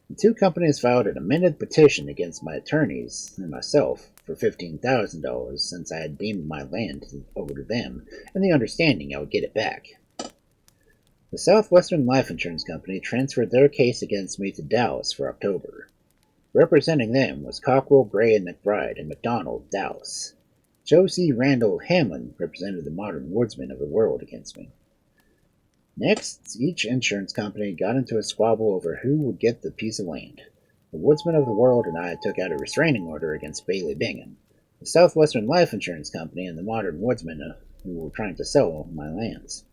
The two companies filed an amended petition against my attorneys and myself for $15,000 since I had deemed my land over to them and the understanding I would get it back. The Southwestern Life Insurance Company transferred their case against me to Dallas for October. Representing them was Cockrell, Gray, and McBride and McDonald, Dallas. Joe C. Randall Hamlin represented the Modern Woodsmen of the World against me. Next, each insurance company got into a squabble over who would get the piece of land. The Woodsmen of the World and I took out a restraining order against Bailey Bingham, the Southwestern Life Insurance Company, and the Modern Woodsmen who were trying to sell my lands.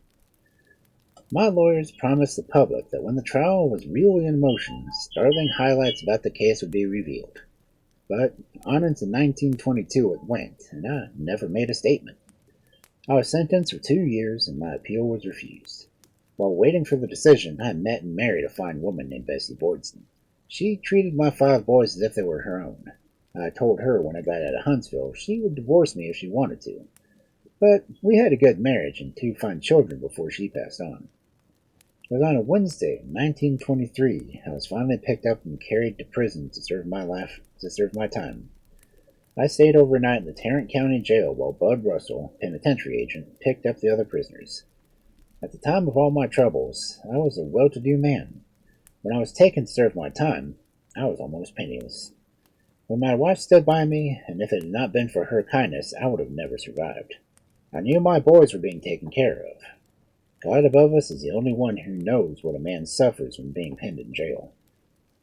My lawyers promised the public that when the trial was really in motion, startling highlights about the case would be revealed. But on into 1922 it went, and I never made a statement. I was sentenced for 2 years, and my appeal was refused. While waiting for the decision, I met and married a fine woman named Bessie Boydson. She treated my 5 boys as if they were her own. I told her when I got out of Huntsville she would divorce me if she wanted to. But we had a good marriage and 2 fine children before she passed on. It was on a Wednesday, 1923, I was finally picked up and carried to prison to serve my time. I stayed overnight in the Tarrant County Jail while Bud Russell, penitentiary agent, picked up the other prisoners. At the time of all my troubles, I was a well-to-do man. When I was taken to serve my time, I was almost penniless. When my wife stood by me, and if it had not been for her kindness, I would have never survived. I knew my boys were being taken care of. God above us is the only one who knows what a man suffers when being penned in jail.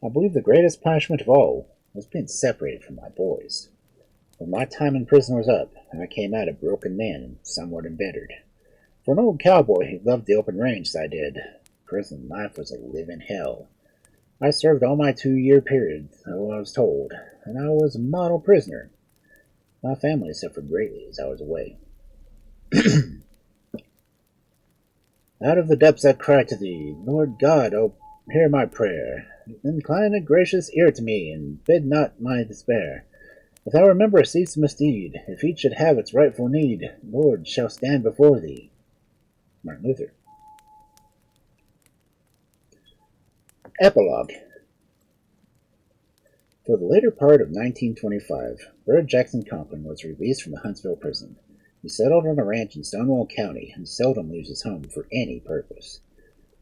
I believe the greatest punishment of all was being separated from my boys. When my time in prison was up, I came out a broken man and somewhat embittered. For an old cowboy who loved the open range as I did, prison life was a living hell. I served all my 2-year period, so I was told, and I was a model prisoner. My family suffered greatly as I was away. Out of the depths I cry to thee, Lord God, oh, hear my prayer. Incline a gracious ear to me, and bid not my despair. If thou remember a cease misdeed, if each should have its rightful need, Lord shall stand before thee. Martin Luther. Epilogue. For the later part of 1925, Byrd Jackson Conklin was released from the Huntsville prison. He settled on a ranch in Stonewall County and seldom leaves his home for any purpose.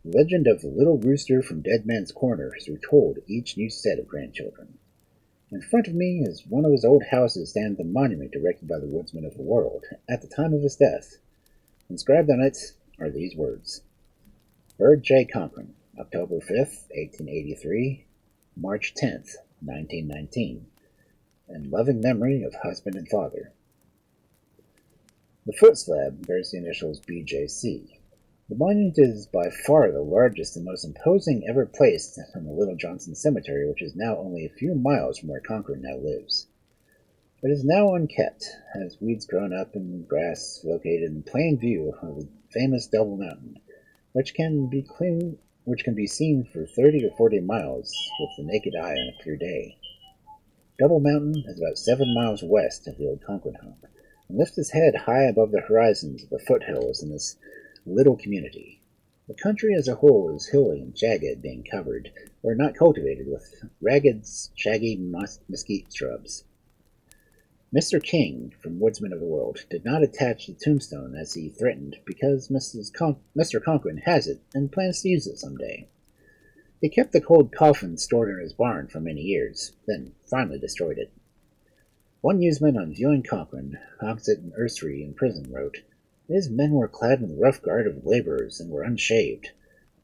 The legend of the little rooster from Dead Man's Corner is retold to each new set of grandchildren. In front of me is one of his old houses stands the monument erected by the Woodsmen of the World at the time of his death. Inscribed on it are these words: Byrd J. Cochrain, October 5th, 1883, March 10th, 1919, in loving memory of husband and father. The foot slab bears the initials BJC. The monument is by far the largest and most imposing ever placed in the Little Johnson Cemetery, which is now only a few miles from where Cochrain now lives. It is now unkept, has weeds grown up and grass located in plain view of the famous Double Mountain, which can be seen for 30 or 40 miles with the naked eye on a clear day. Double Mountain is about 7 miles west of the old Cochrain home, and lifts its head high above the horizons of the foothills in this little community. The country as a whole is hilly and jagged, being covered, or not cultivated, with ragged, shaggy mesquite shrubs. Mr. King, from Woodsmen of the World, did not attach the tombstone as he threatened because Mr. Cochrain has it and plans to use it someday. He kept the cold coffin stored in his barn for many years, then finally destroyed it. One newsman on viewing Cochrain, opposite an nursery in prison, wrote, "These men were clad in the rough garb of laborers and were unshaved.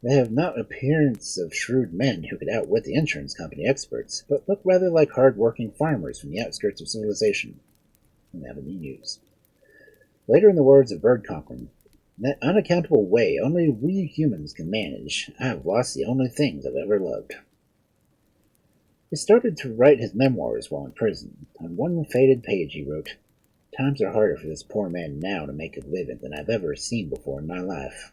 They have not appearance of shrewd men who could outwit the insurance company experts, but look rather like hard-working farmers from the outskirts of civilization." In Avenue News. Later, in the words of Byrd Cochrain, "In that unaccountable way only we humans can manage, I have lost the only things I've ever loved." He started to write his memoirs while in prison. On one faded page he wrote, "Times are harder for this poor man now to make a living than I've ever seen before in my life."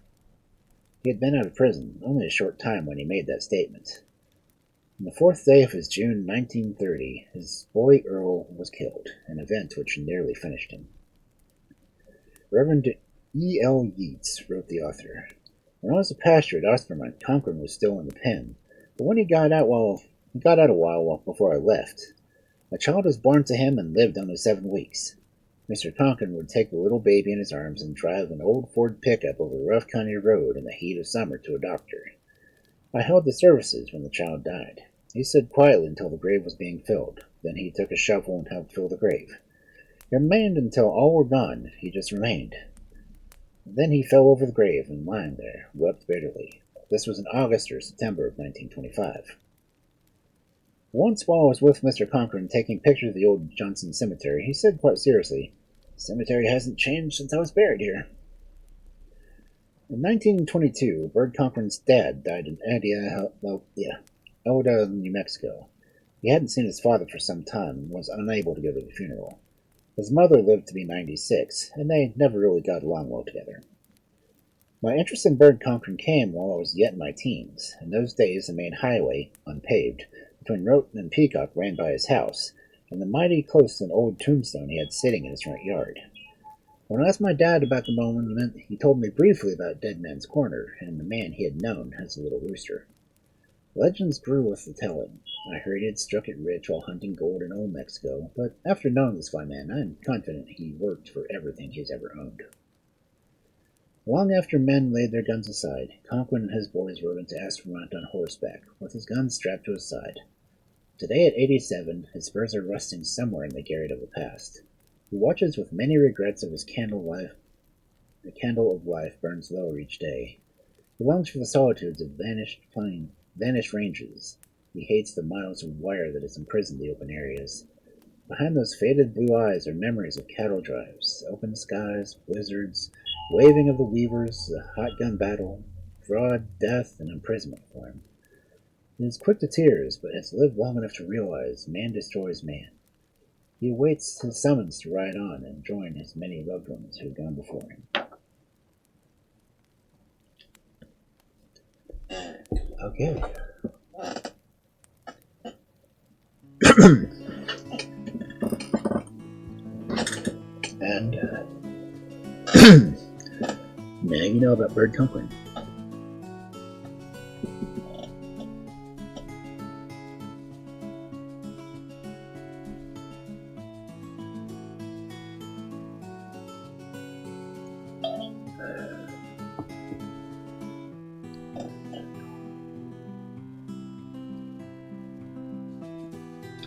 He had been out of prison only a short time when he made that statement. On the 4th day of his June 1930, his boy Earl was killed, an event which nearly finished him. Reverend E. L. Yeats, wrote the author, "When I was a pastor at Ostermont, Cochrain was still in the pen, but when he got out a while before I left. A child was born to him and lived only 7 weeks. Mr. Cochrain would take the little baby in his arms and drive an old Ford pickup over the rough country road in the heat of summer to a doctor. I held the services when the child died. He stood quietly until the grave was being filled. Then he took a shovel and helped fill the grave. He remained until all were gone. He just remained. Then he fell over the grave and, lying there, wept bitterly. This was in August or September of 1925. Once, while I was with Mr. Cochrain taking pictures of the old Johnson Cemetery, he said quite seriously, 'The cemetery hasn't changed since I was buried here.'" In 1922, Byrd Cochrain's dad died in Elda, New Mexico. He hadn't seen his father for some time and was unable to go to the funeral. His mother lived to be 96, and they never really got along well together. My interest in Byrd Cochrain came while I was yet in my teens. In those days, the main highway, unpaved, between Roten and Peacock ran by his house, and the mighty close to an old tombstone he had sitting in his front yard. When I asked my dad about the monument, he told me briefly about Dead Man's Corner and the man he had known as the Little Rooster. Legends grew with the telling. I heard he had struck it rich while hunting gold in Old Mexico, but after knowing this fine man, I am confident he worked for everything he has ever owned. Long after men laid their guns aside, Cochrain and his boys rode into Aspermont on horseback, with his gun strapped to his side. Today at 87, his spurs are rusting somewhere in the garret of the past. He watches with many regrets of his candle of life burns lower each day. He longs for the solitudes of vanished ranges. He hates the miles of wire that has imprisoned the open areas. Behind those faded blue eyes are memories of cattle drives, open skies, blizzards, waving of the weavers, the hot gun battle, fraud, death, and imprisonment for him. He is quick to tears, but has lived long enough to realize man destroys man. He awaits his summons to ride on and join his many loved ones who have gone before him. Okay. And now you know about Byrd Cochrain.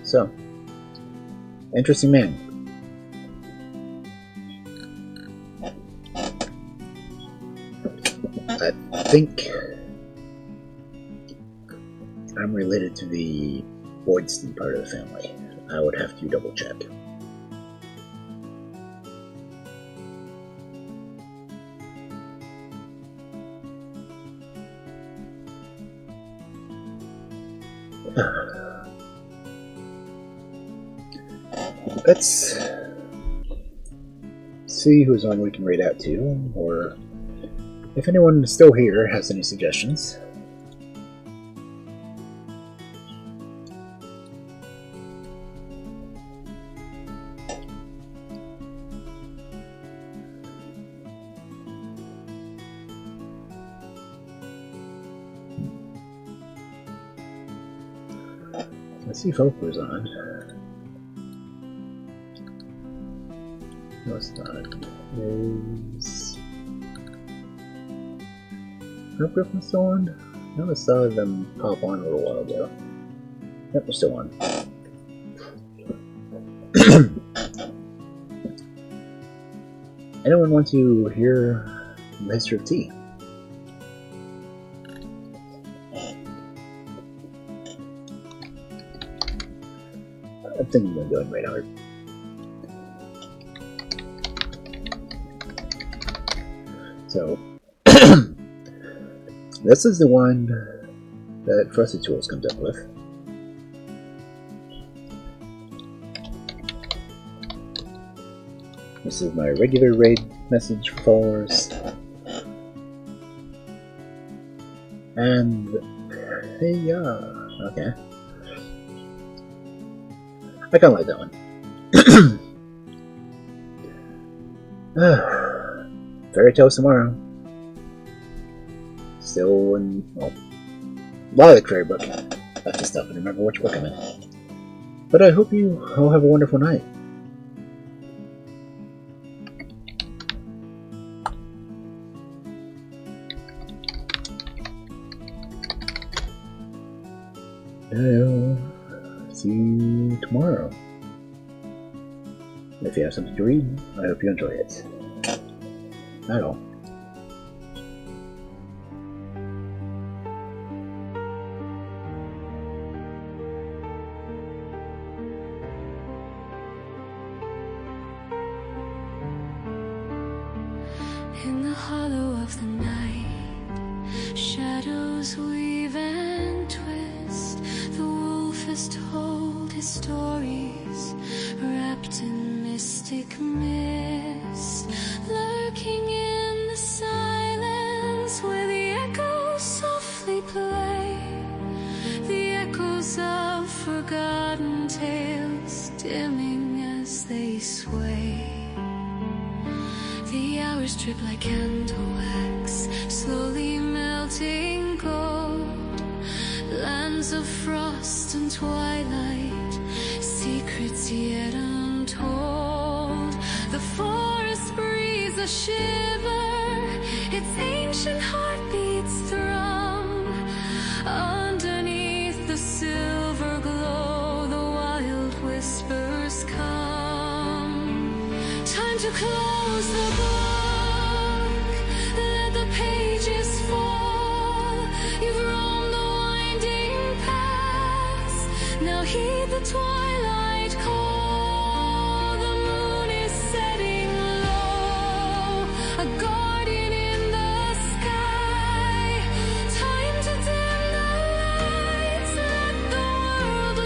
So, interesting man. I think I'm related to the Boydston part of the family. I would have to double check. Let's see who's on we can read out to, or if anyone is still here has any suggestions. Let's see if Oprah's on. No, it's not. Is Herb Griffin still on? I saw them pop on a little while ago. Yep, they're still on. Anyone want to hear the history of tea? I think I'm going to go ahead and write out. So, this is the one that Frosty Tools comes up with. This is my regular raid message for followers. And, hey, okay. I kinda like that one. Fairy Tales Tomorrow. Still in, well, a lot of the fairy book. I have to stop and remember which book I'm in. But I hope you all have a wonderful night. I'll see you tomorrow. If you have something to read, I hope you enjoy it. Not all. In the hollow of the night, shadows weave and twist. The wolf has told his stories, wrapped in mystic mist, lurking in the silence where the echoes softly play. The echoes of forgotten tales, dimming as they sway. The hours drip like candle wax, slowly melting gold. Lands of frost and twilight, secrets yet untold. The forest breathes a shiver, its ancient heartbeats thrum. Underneath the silver glow, the wild whispers come. Time to close the book, let the pages fall. You've roamed the winding paths, now heed the twilight.